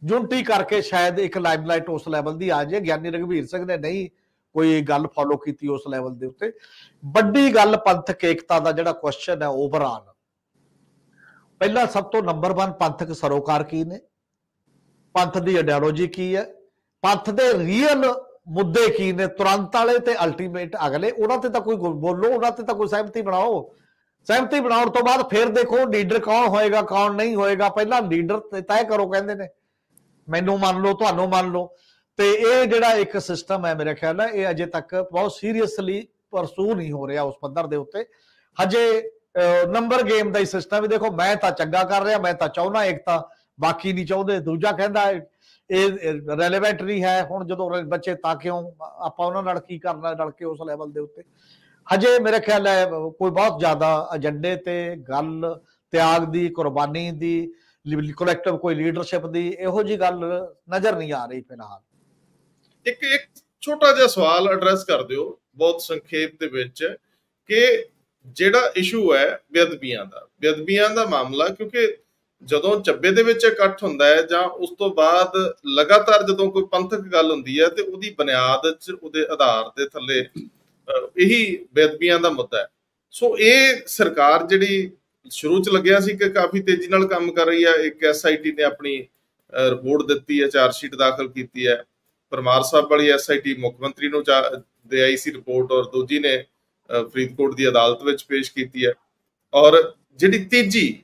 ਯੂਨਿਟੀ ਕਰਕੇ ਸ਼ਾਇਦ ਇੱਕ ਲਾਈਮਲਾਈਟ ਉਸ ਲੈਵਲ ਦੀ ਆ ਜਾਏ। ਗਿਆਨੀ ਰਘਬੀਰ ਸਿੰਘ ਨੇ ਨਹੀਂ ਕੋਈ ਗੱਲ ਫੋਲੋ ਕੀਤੀ ਉਸ ਲੈਵਲ ਦੇ ਉੱਤੇ। ਵੱਡੀ ਗੱਲ ਪੰਥਕ ਏਕਤਾ ਦਾ ਜਿਹੜਾ ਕੁਐਸਚਨ ਹੈ ਓਵਰਆਲ, ਪਹਿਲਾਂ ਸਭ ਤੋਂ ਨੰਬਰ 1 ਪੰਥਕ ਸਰੋਕਾਰ ਕੀ ਨੇ, ਪੰਥ ਦੀ ਆਈਡੀਓਲੋਜੀ ਕੀ ਹੈ, ਪੰਥ ਦੇ ਰੀਅਲ ਮੁੱਦੇ ਕੀ ਨੇ, ਤੁਰੰਤ ਵਾਲੇ ਤੇ ਅਲਟੀਮੇਟ ਅਗਲੇ, ਉਹਨਾਂ ਤੇ ਤਾਂ ਕੋਈ ਬੋਲੋ, ਉਹਨਾਂ ਤੇ ਤਾਂ ਕੋਈ ਸਹਿਮਤੀ ਬਣਾਓ। ਸਹਿਮਤੀ ਬਣਾਉਣ ਤੋਂ ਬਾਅਦ ਫਿਰ ਦੇਖੋ ਲੀਡਰ ਕੌਣ ਹੋਏਗਾ ਕੌਣ ਨਹੀਂ ਹੋਏਗਾ। ਪਹਿਲਾਂ ਲੀਡਰ ਤੈਅ ਕਰੋ, ਕਹਿੰਦੇ ਨੇ, ਮੈਨੂੰ ਮੰਨ ਲਓ ਤੁਹਾਨੂੰ ਮੰਨ ਲਓ। ਤੇ ਇਹ ਜਿਹੜਾ ਇੱਕ ਸਿਸਟਮ ਹੈ ਮੇਰੇ ਖਿਆਲ ਹੈ ਇਹ ਅਜੇ ਤੱਕ ਬਹੁਤ ਸੀਰੀਅਸਲੀ ਪਰਸੂ ਨਹੀਂ ਹੋ ਰਿਹਾ ਉਸ ਪੱਧਰ ਦੇ ਉੱਤੇ। ਹਜੇ ਨੰਬਰ ਗੇਮ ਦਾ ਹੀ ਸਿਸਟਮ ਵੀ ਦੇਖੋ, ਮੈਂ ਤਾਂ ਚੰਗਾ ਕਰ ਰਿਹਾ, ਮੈਂ ਤਾਂ ਚਾਹੁੰਦਾ ਏਕਤਾ, ਬਾਕੀ ਨਹੀਂ ਚਾਹੁੰਦੇ, ਦੂਜਾ ਕਹਿੰਦਾ ਇਹ ਰੈਲੇਵੈਂਟ ਨਹੀਂ ਹੈ। ਹੁਣ ਜਦੋਂ ਬੱਚੇ ਤਾਂ ਕਿਉਂ, ਆਪਾਂ ਉਹਨਾਂ ਨਾਲ ਕੀ ਕਰਨਾ ਰਲ ਕੇ ਉਸ ਲੈਵਲ ਦੇ ਉੱਤੇ। ਹਜੇ ਮੇਰੇ ਖਿਆਲ ਹੈ ਕੋਈ ਬਹੁਤ ਜ਼ਿਆਦਾ ਏਜੰਡੇ ਤੇ ਗੱਲ ਤਿਆਗ ਦੀ, ਕੁਰਬਾਨੀ ਦੀ, ਕਲੈਕਟਿਵ ਕੋਈ ਲੀਡਰਸ਼ਿਪ ਦੀ ਇਹੋ ਜੀ ਗੱਲ ਨਜ਼ਰ ਨਹੀਂ ਆ ਰਹੀ ਫਿਲਹਾਲ। ਇੱਕ ਛੋਟਾ ਜਿਹਾ ਸਵਾਲ ਐਡਰੈਸ ਕਰ ਦਿਓ ਬਹੁਤ ਸੰਖੇਪ ਦੇ ਵਿੱਚ, ਕਿ ਜਿਹੜਾ ਇਸ਼ੂ ਹੈ ਬੇਅਦਬੀਆਂ ਦਾ ਮਾਮਲਾ, ਕਿਉਂਕਿ ਜਦੋਂ ਚੱਬੇ ਦੇ ਵਿੱਚ ਇਕੱਠ ਹੁੰਦਾ ਹੈ ਜਾਂ ਉਸ ਤੋਂ ਬਾਅਦ ਲਗਾਤਾਰ ਜਦੋਂ ਕੋਈ ਪੰਥਕ ਗੱਲ ਹੁੰਦੀ ਹੈ ਤੇ ਉਹਦੀ ਬੁਨਿਆਦ 'ਚ ਉਹਦੇ ਆਧਾਰ ਦੇ ਥੱਲੇ ਇਹੀ ਬੇਅਦਬੀਆਂ ਦਾ ਮੁੱਦਾ ਹੈ। ਸੋ ਇਹ ਸਰਕਾਰ ਜਿਹੜੀ ਸ਼ੁਰੂ 'ਚ ਲੱਗਿਆ ਸੀ ਕਿ ਕਾਫੀ ਤੇਜ਼ੀ ਨਾਲ ਕੰਮ ਕਰ ਰਹੀ ਹੈ। ਇੱਕ SIT ਨੇ ਆਪਣੀ ਰਿਪੋਰਟ ਦਿੱਤੀ ਹੈ, ਚਾਰਜਸ਼ੀਟ ਦਾਖਲ ਕੀਤੀ ਹੈ। ਪਰਮਾਰ ਸਾਹਿਬ ਵਾਲੀ SIT ਮੁੱਖ ਮੰਤਰੀ ਨੂੰ ਦੇ ਆਈ ਸੀ ਰਿਪੋਰਟ, ਔਰ ਦੂਜੀ ਨੇ ਫਰੀਦਕੋਟ ਦੀ ਅਦਾਲਤ ਵਿੱਚ ਪੇਸ਼ ਕੀਤੀ ਹੈ। ਔਰ ਜਿਹੜੀ ਤੀਜੀ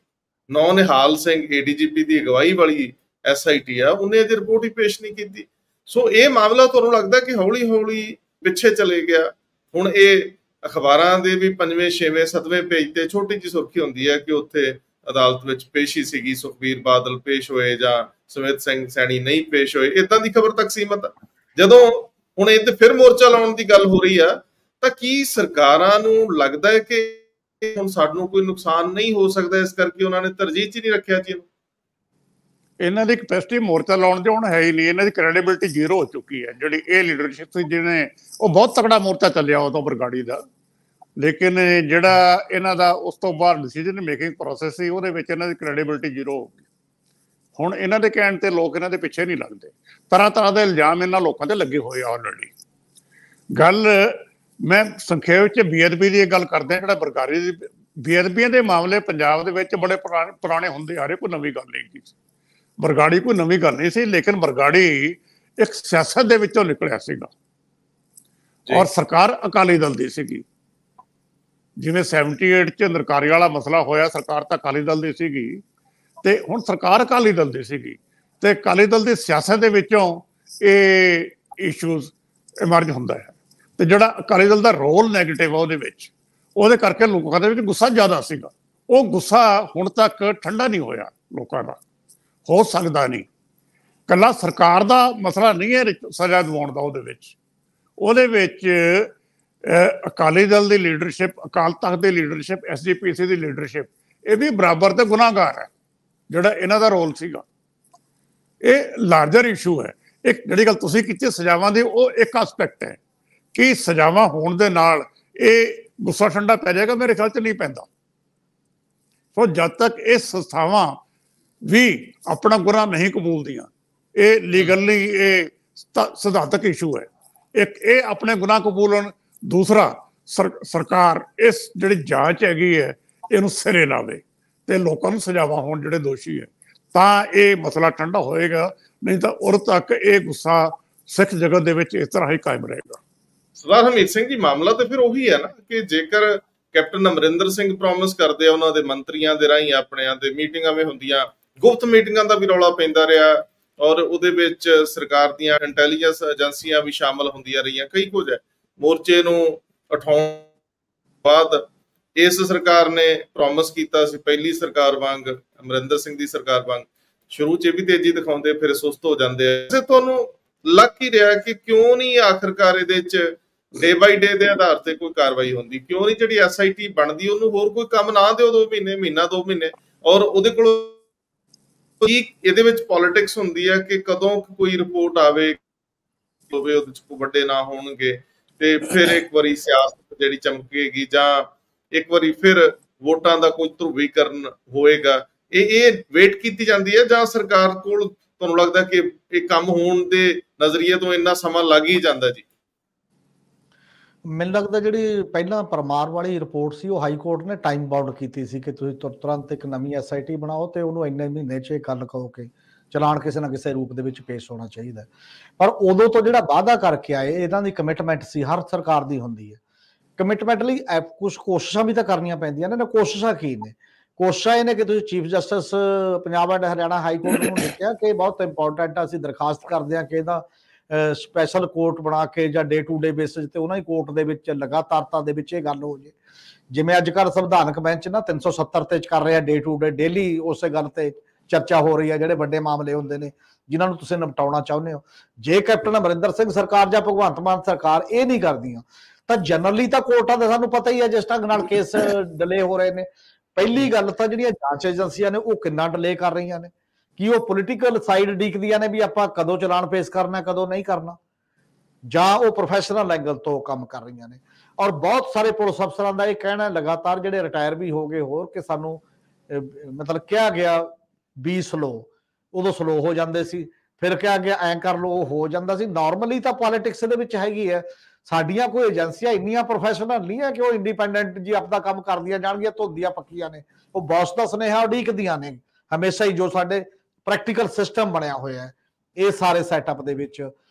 ਨਿਹਾਲ ਸਿੰਘ ADGP ਦੀ ਅਗਵਾਈ ਵਾਲੀ SIT ਆ, ਉਹਨੇ ਇਹਦੀ ਰਿਪੋਰਟ ਹੀ ਪੇਸ਼ ਨਹੀਂ ਕੀਤੀ। ਸੋ ਇਹ ਮਾਮਲਾ ਤੁਹਾਨੂੰ ਲੱਗਦਾ ਕਿ ਹੌਲੀ ਹੌਲੀ ਪਿੱਛੇ ਚਲੇ ਗਿਆ। ਹੁਣ ਇਹ ਅਖਬਾਰਾਂ ਦੇ ਵੀ 5ਵੇਂ 6ਵੇਂ 7ਵੇਂ ਪੇਜ ਤੇ ਛੋਟੀ ਜਿਹੀ ਸੁਰਖੀ ਹੁੰਦੀ ਹੈ ਕਿ ਉੱਥੇ ਅਦਾਲਤ ਵਿੱਚ ਪੇਸ਼ੀ ਸੀਗੀ, ਸੁਖਬੀਰ ਬਾਦਲ ਪੇਸ਼ ਹੋਏ ਜਾਂ ਸੁਮਿਤ ਸਿੰਘ ਸੈਣੀ ਨਹੀਂ ਪੇਸ਼ ਹੋਏ, ਏਦਾਂ ਦੀ ਖਬਰ ਤੱਕ ਸੀਮਤ ਆ। ਜਦੋਂ ਹੁਣ ਇਹ ਤੇ ਫਿਰ ਮੋਰਚਾ ਲਾਉਣ ਦੀ ਗੱਲ ਹੋ ਰਹੀ ਆ, ਤਾਂ ਕੀ ਸਰਕਾਰਾਂ ਨੂੰ ਲੱਗਦਾ ਹੈ ਕਿ ਹੁਣ ਸਾਨੂੰ ਕੋਈ ਨੁਕਸਾਨ ਨਹੀਂ ਹੋ ਸਕਦਾ, ਇਸ ਕਰਕੇ ਉਹਨਾਂ ਨੇ ਤਰਜੀਹ 'ਚ ਹੀ ਨਹੀਂ ਰੱਖਿਆ ਜੀ? ਇਹਨਾਂ ਦੀ ਕਪੈਸਿਟੀ ਮੋਰਚਾ ਲਾਉਣ ਦੀ ਹੁਣ ਹੈ ਹੀ ਨਹੀਂ, ਇਹਨਾਂ ਦੀ ਕ੍ਰੈਡੀਬਿਲਿਟੀ ਜ਼ੀਰੋ ਹੋ ਚੁੱਕੀ ਹੈ। ਜਿਹੜੀ ਇਹ ਲੀਡਰਸ਼ਿਪ ਸੀ ਜਿਹਨੇ ਉਹ ਬਹੁਤ ਤਕੜਾ ਮੋਰਚਾ ਚੱਲਿਆ ਉਦੋਂ ਬਰਗਾੜੀ ਦਾ, ਲੇਕਿਨ ਜਿਹੜਾ ਇਹਨਾਂ ਦਾ ਉਸ ਤੋਂ ਬਾਅਦ ਡਿਸੀਜਨ ਮੇਕਿੰਗ ਪ੍ਰੋਸੈਸ ਸੀ ਉਹਦੇ ਵਿੱਚ ਇਹਨਾਂ ਦੀ ਕ੍ਰੈਡੀਬਿਲਿਟੀ ਜ਼ੀਰੋ ਹੋ ਗਈ। ਹੁਣ ਇਹਨਾਂ ਦੇ ਕਹਿਣ ਤੇ ਲੋਕ ਇਹਨਾਂ ਦੇ ਪਿੱਛੇ ਨਹੀਂ ਲੱਗਦੇ। ਤਰ੍ਹਾਂ ਤਰ੍ਹਾਂ ਦੇ ਇਲਜ਼ਾਮ ਇਹਨਾਂ ਲੋਕਾਂ ਤੇ ਲੱਗੇ ਹੋਏ ਆ ਆਲਰੇਡੀ। ਗੱਲ ਮੈਂ ਸੰਖੇਪ 'ਚ ਬੇਅਦਬੀ ਦੀ ਗੱਲ ਕਰਦੇ ਹਾਂ। ਜਿਹੜਾ ਬਰਗਾੜੀ ਦੀ ਬੇਅਦਬੀਆਂ ਦੇ ਮਾਮਲੇ ਪੰਜਾਬ ਦੇ ਵਿੱਚ ਬੜੇ ਪੁਰਾਣੇ ਹੁੰਦੇ ਆ ਰਹੇ, ਕੋਈ ਨਵੀਂ ਗੱਲ ਨਹੀਂ ਸੀ। ਬਰਗਾੜੀ ਕੋਈ ਨਵੀਂ ਗੱਲ ਨਹੀਂ ਸੀ, ਲੇਕਿਨ ਬਰਗਾੜੀ ਇੱਕ ਸਿਆਸਤ ਦੇ ਵਿੱਚੋਂ ਨਿਕਲਿਆ ਸੀਗਾ ਔਰ ਸਰਕਾਰ ਅਕਾਲੀ ਦਲ ਦੀ ਸੀਗੀ। ਜਿਵੇਂ 78 'ਚ ਨਰਕਾਰੀ ਵਾਲਾ ਮਸਲਾ ਹੋਇਆ, ਸਰਕਾਰ ਤਾਂ ਅਕਾਲੀ ਦਲ ਦੀ ਸੀਗੀ ਤੇ ਹੁਣ ਸਰਕਾਰ ਅਕਾਲੀ ਦਲ ਦੀ ਸੀਗੀ। ਤੇ ਅਕਾਲੀ ਦਲ ਦੀ ਸਿਆਸਤ ਦੇ ਵਿੱਚੋਂ ਇਹ ਇਸ਼ੂਜ਼ ਇਮਰਜ ਹੁੰਦਾ ਹੈ। ਤੇ ਜਿਹੜਾ ਅਕਾਲੀ ਦਲ ਦਾ ਰੋਲ ਨੈਗੇਟਿਵ ਆ ਉਹਦੇ ਵਿੱਚ, ਉਹਦੇ ਕਰਕੇ ਲੋਕਾਂ ਦੇ ਵਿੱਚ ਗੁੱਸਾ ਜ਼ਿਆਦਾ ਸੀਗਾ। ਉਹ ਗੁੱਸਾ ਹੁਣ ਤੱਕ ਠੰਡਾ ਨਹੀਂ ਹੋਇਆ ਲੋਕਾਂ ਦਾ, ਹੋ ਸਕਦਾ ਨਹੀਂ। ਕੱਲਾ ਸਰਕਾਰ ਦਾ ਮਸਲਾ ਨਹੀਂ ਹੈ ਸਜ਼ਾ ਦਿਵਾਉਣ ਦਾ, ਉਹਦੇ ਵਿੱਚ ਅਕਾਲੀ ਦਲ ਦੀ ਲੀਡਰਸ਼ਿਪ, ਅਕਾਲ ਤਖਤ ਦੀ ਲੀਡਰਸ਼ਿਪ, SGPC ਦੀ ਲੀਡਰਸ਼ਿਪ, ਇਹ ਵੀ ਬਰਾਬਰ ਤੇ ਗੁਨਾਹਗਾਰ ਹੈ। ਜਿਹੜਾ ਇਹਨਾਂ ਦਾ ਰੋਲ ਸੀਗਾ, ਇਹ ਲਾਰਜਰ ਇਸ਼ੂ ਹੈ। ਇੱਕ ਜਿਹੜੀ ਗੱਲ ਤੁਸੀਂ ਕੀਤੀ ਸਜ਼ਾਵਾਂ ਦੀ, ਉਹ ਇੱਕ ਐਸਪੈਕਟ ਹੈ ਕਿ ਸਜ਼ਾਵਾਂ ਹੋਣ ਦੇ ਨਾਲ ਇਹ ਗੁੱਸਾ ਠੰਡਾ ਪੈ ਜਾਏਗਾ, ਮੇਰੇ ਖਿਆਲ 'ਚ ਨਹੀਂ ਪੈਂਦਾ। ਸੋ ਜਦ ਤੱਕ ਇਹ ਸੰਸਥਾਵਾਂ ਵੀ ਆਪਣਾ ਗੁਨਾਹ ਨਹੀਂ ਕਬੂਲਦੀਆਂ, ਇਹ ਲੀਗਲੀ ਇਹ ਸਿਧਾਂਤਕ ਇਸ਼ੂ ਹੈ। ਇੱਕ ਇਹ ਆਪਣੇ ਗੁਨਾਹ ਕਬੂਲਣ, ਦੂਸਰਾ ਸਰਕਾਰ ਇਸ ਜਿਹੜੀ ਜਾਂਚ ਹੈਗੀ ਹੈ ਇਹਨੂੰ ਸਿਰੇ ਲਾਵੇ ਤੇ ਲੋਕਾਂ ਨੂੰ ਸਜ਼ਾਵਾਂ ਹੋਣ ਜਿਹੜੇ ਦੋਸ਼ੀ ਹੈ, ਤਾਂ ਇਹ ਮਸਲਾ ਠੰਡਾ ਹੋਏਗਾ। ਨਹੀਂ ਤਾਂ ਉਦੋਂ ਤੱਕ ਇਹ ਗੁੱਸਾ ਸਿੱਖ ਜਗਤ ਦੇ ਵਿੱਚ ਇਸ ਤਰ੍ਹਾਂ ਹੀ ਕਾਇਮ ਰਹੇਗਾ। ਸਰਦਾਰ ਹਰਮੀਤ ਸਿੰਘ ਜੀ, ਮਾਮਲਾ ਤਾਂ ਫਿਰ ਉਹੀ ਹੈ ਨਾ ਕਿ ਜੇਕਰ ਕੈਪਟਨ ਅਮਰਿੰਦਰ ਸਿੰਘ ਪ੍ਰੋਮਿਸ ਕਰਦੇ ਆ ਉਹਨਾਂ ਦੇ ਮੰਤਰੀਆਂ ਦੇ ਰਾਹੀਂ ਆਪਣਿਆਂ ਦੇ ਮੀਟਿੰਗਾਂ ਵੀ ਹੁੰਦੀਆਂ, ਗੁਪਤ ਮੀਟਿੰਗਾਂ ਦਾ ਵੀ ਰੌਲਾ ਪੈਂਦਾ ਰਿਹਾ, ਔਰ ਉਹਦੇ ਵਿੱਚ ਸਰਕਾਰ ਦੀਆਂ ਇੰਟੈਲੀਜੈਂਸ ਏਜੰਸੀਆਂ ਵੀ ਸ਼ਾਮਲ ਹੁੰਦੀਆਂ ਰਹੀਆਂ, ਕਈ ਕੁਝ ਹੈ। ਮੋਰਚੇ ਨੂੰ ਉਠਾਉਣ ਬਾਅਦ ਇਸ ਸਰਕਾਰ ਨੇ ਪ੍ਰੋਮਿਸ ਕੀਤਾ ਸੀ, ਪਹਿਲੀ ਸਰਕਾਰ ਵਾਂਗ, ਅਮਰਿੰਦਰ ਸਿੰਘ ਦੀ ਸਰਕਾਰ ਵਾਂਗ, ਸ਼ੁਰੂ 'ਚ ਵੀ ਤੇਜ਼ੀ ਦਿਖਾਉਂਦੇ, ਫਿਰ ਸੁਸਤ ਹੋ ਜਾਂਦੇ ਆ। ਤੁਹਾਨੂੰ ਲੱਗ ਹੀ ਰਿਹਾ ਕਿ ਕਿਉਂ ਨਹੀਂ ਆਖਿਰਕਾਰ ਇਹਦੇ 'ਚ ਡੇ ਬਾਈ ਡੇ ਦੇ ਆਧਾਰ ਤੇ ਕੋਈ ਕਾਰਵਾਈ ਹੁੰਦੀ? ਕਿਉਂ ਨਹੀਂ ਜਿਹੜੀ SIT ਬਣਦੀ ਉਹਨੂੰ ਹੋਰ ਕੋਈ ਕੰਮ ਨਾ ਦਿਓ 2 ਮਹੀਨੇ, ਮਹੀਨਾ 2 ਮਹੀਨੇ, ਔਰ ਉਹਦੇ ਕੋਲ ਕੀ ਇਹਦੇ ਵਿੱਚ ਪੋਲਿਟਿਕਸ ਹੁੰਦੀ ਹੈ ਕਿ ਕਦੋਂ ਕੋਈ ਰਿਪੋਰਟ ਆਵੇ ਹੋਵੇ, ਉਹਦੇ 'ਚ ਕੋਈ ਵੱਡੇ ਨਾ ਹੋਣਗੇ ਤੇ ਫਿਰ ਇੱਕ ਵਾਰੀ ਸਿਆਸਤ ਜਿਹੜੀ ਚਮਕੇਗੀ, ਜਾਂ ਇੱਕ ਵਾਰੀ ਫਿਰ ਵੋਟਾਂ ਦਾ ਕੋਈ ਧਰੁਵੀਕਰਨ ਹੋਏਗਾ। ਇਹ ਵੇਟ ਕੀਤੀ ਜਾਂਦੀ ਹੈ, ਜਾਂ ਸਰਕਾਰ ਕੋਲ ਤੁਹਾਨੂੰ ਲੱਗਦਾ ਕਿ ਇਹ ਕੰਮ ਹੋਣ ਦੇ ਨਜ਼ਰੀਏ ਤੋਂ ਇੰਨਾ ਸਮਾਂ ਲੱਗ ਹੀ ਜਾਂਦਾ? ਜੀ ਮੈਨੂੰ ਲੱਗਦਾ ਜਿਹੜੀ ਪਹਿਲਾਂ ਪਰਮਾਰ ਵਾਲੀ ਰਿਪੋਰਟ ਸੀ ਉਹ ਹਾਈ ਕੋਰਟ ਨੇ ਟਾਈਮ ਬਾਉਂਡ ਕੀਤੀ ਸੀ ਕਿ ਤੁਸੀਂ ਤੁਰੰਤ ਇੱਕ ਨਵੀਂ SIT ਬਣਾਓ ਤੇ ਉਹਨੂੰ ਇੰਨੇ ਮਹੀਨੇ 'ਚ ਇਹ ਗੱਲ ਕਹੋ ਕਿ ਚਲਾਨ ਕਿਸੇ ਨਾ ਕਿਸੇ ਰੂਪ ਦੇ ਵਿੱਚ ਪੇਸ਼ ਹੋਣਾ ਚਾਹੀਦਾ। ਪਰ ਉਦੋਂ ਤੋਂ ਜਿਹੜਾ ਵਾਅਦਾ ਕਰਕੇ ਆਏ, ਇਹਨਾਂ ਦੀ ਕਮਿਟਮੈਂਟ ਸੀ, ਹਰ ਸਰਕਾਰ ਦੀ ਹੁੰਦੀ ਹੈ। ਕਮਿਟਮੈਂਟ ਲਈ ਕੁਛ ਕੋਸ਼ਿਸ਼ਾਂ ਵੀ ਤਾਂ ਕਰਨੀਆਂ ਪੈਂਦੀਆਂ ਨੇ। ਕੋਸ਼ਿਸ਼ਾਂ ਕੀ ਨੇ? ਕੋਸ਼ਿਸ਼ਾਂ ਇਹ ਨੇ ਕਿ ਤੁਸੀਂ chief justice Punjab and Haryana high court ਨੂੰ ਲਿਖਿਆ ਕਿ ਬਹੁਤ ਇੰਪੋਰਟੈਂਟ, ਅਸੀਂ ਦਰਖਾਸਤ ਕਰਦੇ ਹਾਂ ਕਿ ਇਹਦਾ ਸਪੈਸ਼ਲ ਕੋਰਟ ਬਣਾ ਕੇ ਜਾਂ ਡੇ ਟੂ ਡੇ ਬੇਸਿਸ ਤੇ ਉਹਨਾਂ ਹੀ ਕੋਰਟ ਦੇ ਵਿੱਚ ਲਗਾਤਾਰਤਾ ਦੇ ਵਿੱਚ ਇਹ ਗੱਲ ਹੋ ਜੇ। ਜਿਵੇਂ ਅੱਜ ਕੱਲ੍ਹ ਸੰਵਿਧਾਨਕ ਬੈਂਚ ਨਾ 370 ਤੇ ਕਰ ਰਿਹਾ ਡੇ ਟੂ ਡੇ, ਡੇਲੀ ਉਸੇ ਗੱਲ ਤੇ ਚਰਚਾ ਹੋ ਰਹੀ ਹੈ, ਜਿਹੜੇ ਵੱਡੇ ਮਾਮਲੇ ਹੁੰਦੇ ਨੇ ਜਿਨ੍ਹਾਂ ਨੂੰ ਤੁਸੀਂ ਨਿਪਟਾਉਣਾ ਚਾਹੁੰਦੇ ਹੋ। ਜੇ ਕੈਪਟਨ ਅਮਰਿੰਦਰ ਸਿੰਘ ਸਰਕਾਰ ਜਾਂ ਭਗਵੰਤ ਮਾਨ ਸਰਕਾਰ ਇਹ ਨਹੀਂ ਕਰਦੀਆਂ ਤਾਂ ਜਨਰਲੀ ਤਾਂ ਕੋਰਟਾਂ ਦਾ ਸਾਨੂੰ ਪਤਾ ਹੀ ਹੈ ਜਿਸ ਢੰਗ ਨਾਲ ਕੇਸ ਡਿਲੇ ਹੋ ਰਹੇ ਨੇ। ਪਹਿਲੀ ਗੱਲ ਤਾਂ ਜਿਹੜੀਆਂ ਜਾਂਚ ਏਜੰਸੀਆਂ ਨੇ ਉਹ ਕਿੰਨਾ ਡਿਲੇ ਕਰ ਰਹੀਆਂ ਨੇ, ਕਿ ਉਹ ਪੋਲੀਟੀਕਲ ਸਾਈਡ ਡੀਕਦੀਆਂ ਨੇ ਵੀ ਆਪਾਂ ਕਦੋਂ ਚਲਾਨ ਪੇਸ਼ ਕਰਨਾ, ਕਦੋਂ ਨਹੀਂ ਕਰਨਾ, ਜਾਂ ਉਹ ਪ੍ਰੋਫੈਸ਼ਨਲ ਐਂਗਲ ਤੋਂ ਕੰਮ ਕਰ ਰਹੀਆਂ ਨੇ। ਔਰ ਬਹੁਤ ਸਾਰੇ ਪੁਲਿਸ ਅਫਸਰਾਂ ਦਾ ਇਹ ਕਹਿਣਾ ਲਗਾਤਾਰ, ਜਿਹੜੇ ਰਿਟਾਇਰ ਵੀ ਹੋ ਗਏ ਹੋਰ, ਕਿ ਸਾਨੂੰ ਮਤਲਬ ਕਿਹਾ ਗਿਆ ਵੀ ਸਲੋ, ਉਦੋਂ ਸਲੋ ਹੋ ਜਾਂਦੇ ਸੀ, ਫਿਰ ਕਿਹਾ ਗਿਆ ਐਂ ਕਰ ਲਓ, ਉਹ ਹੋ ਜਾਂਦਾ ਸੀ। ਨਾਰਮਲੀ ਤਾਂ ਪੋਲਿਟਿਕਸ ਦੇ ਵਿੱਚ ਹੈਗੀ ਹੈ। ਸਾਡੀਆਂ ਕੋਈ ਏਜੰਸੀਆਂ ਇੰਨੀਆਂ ਪ੍ਰੋਫੈਸ਼ਨਲ ਨਹੀਂ ਹੈ ਕਿ ਉਹ ਇੰਡੀਪੈਂਡੈਂਟ ਜੀ ਆਪਦਾ ਕੰਮ ਕਰਦੀਆਂ ਜਾਣਗੀਆਂ, ਧੋਦੀਆਂ ਪੱਕੀਆਂ ਨੇ। ਉਹ ਬੌਸ ਦਾ ਸੁਨੇਹਾ ਉਡੀਕਦੀਆਂ ਨੇ ਹਮੇਸ਼ਾ ਹੀ, ਜੋ ਸਾਡੇ ਪ੍ਰੈਕਟੀਕਲ ਸਿਸਟਮ ਬਣਿਆ ਹੋਇਆ ਹੈ ਇਹ ਸਾਰੇ ਸੈਟਅਪ ਦੇ ਵਿੱਚ।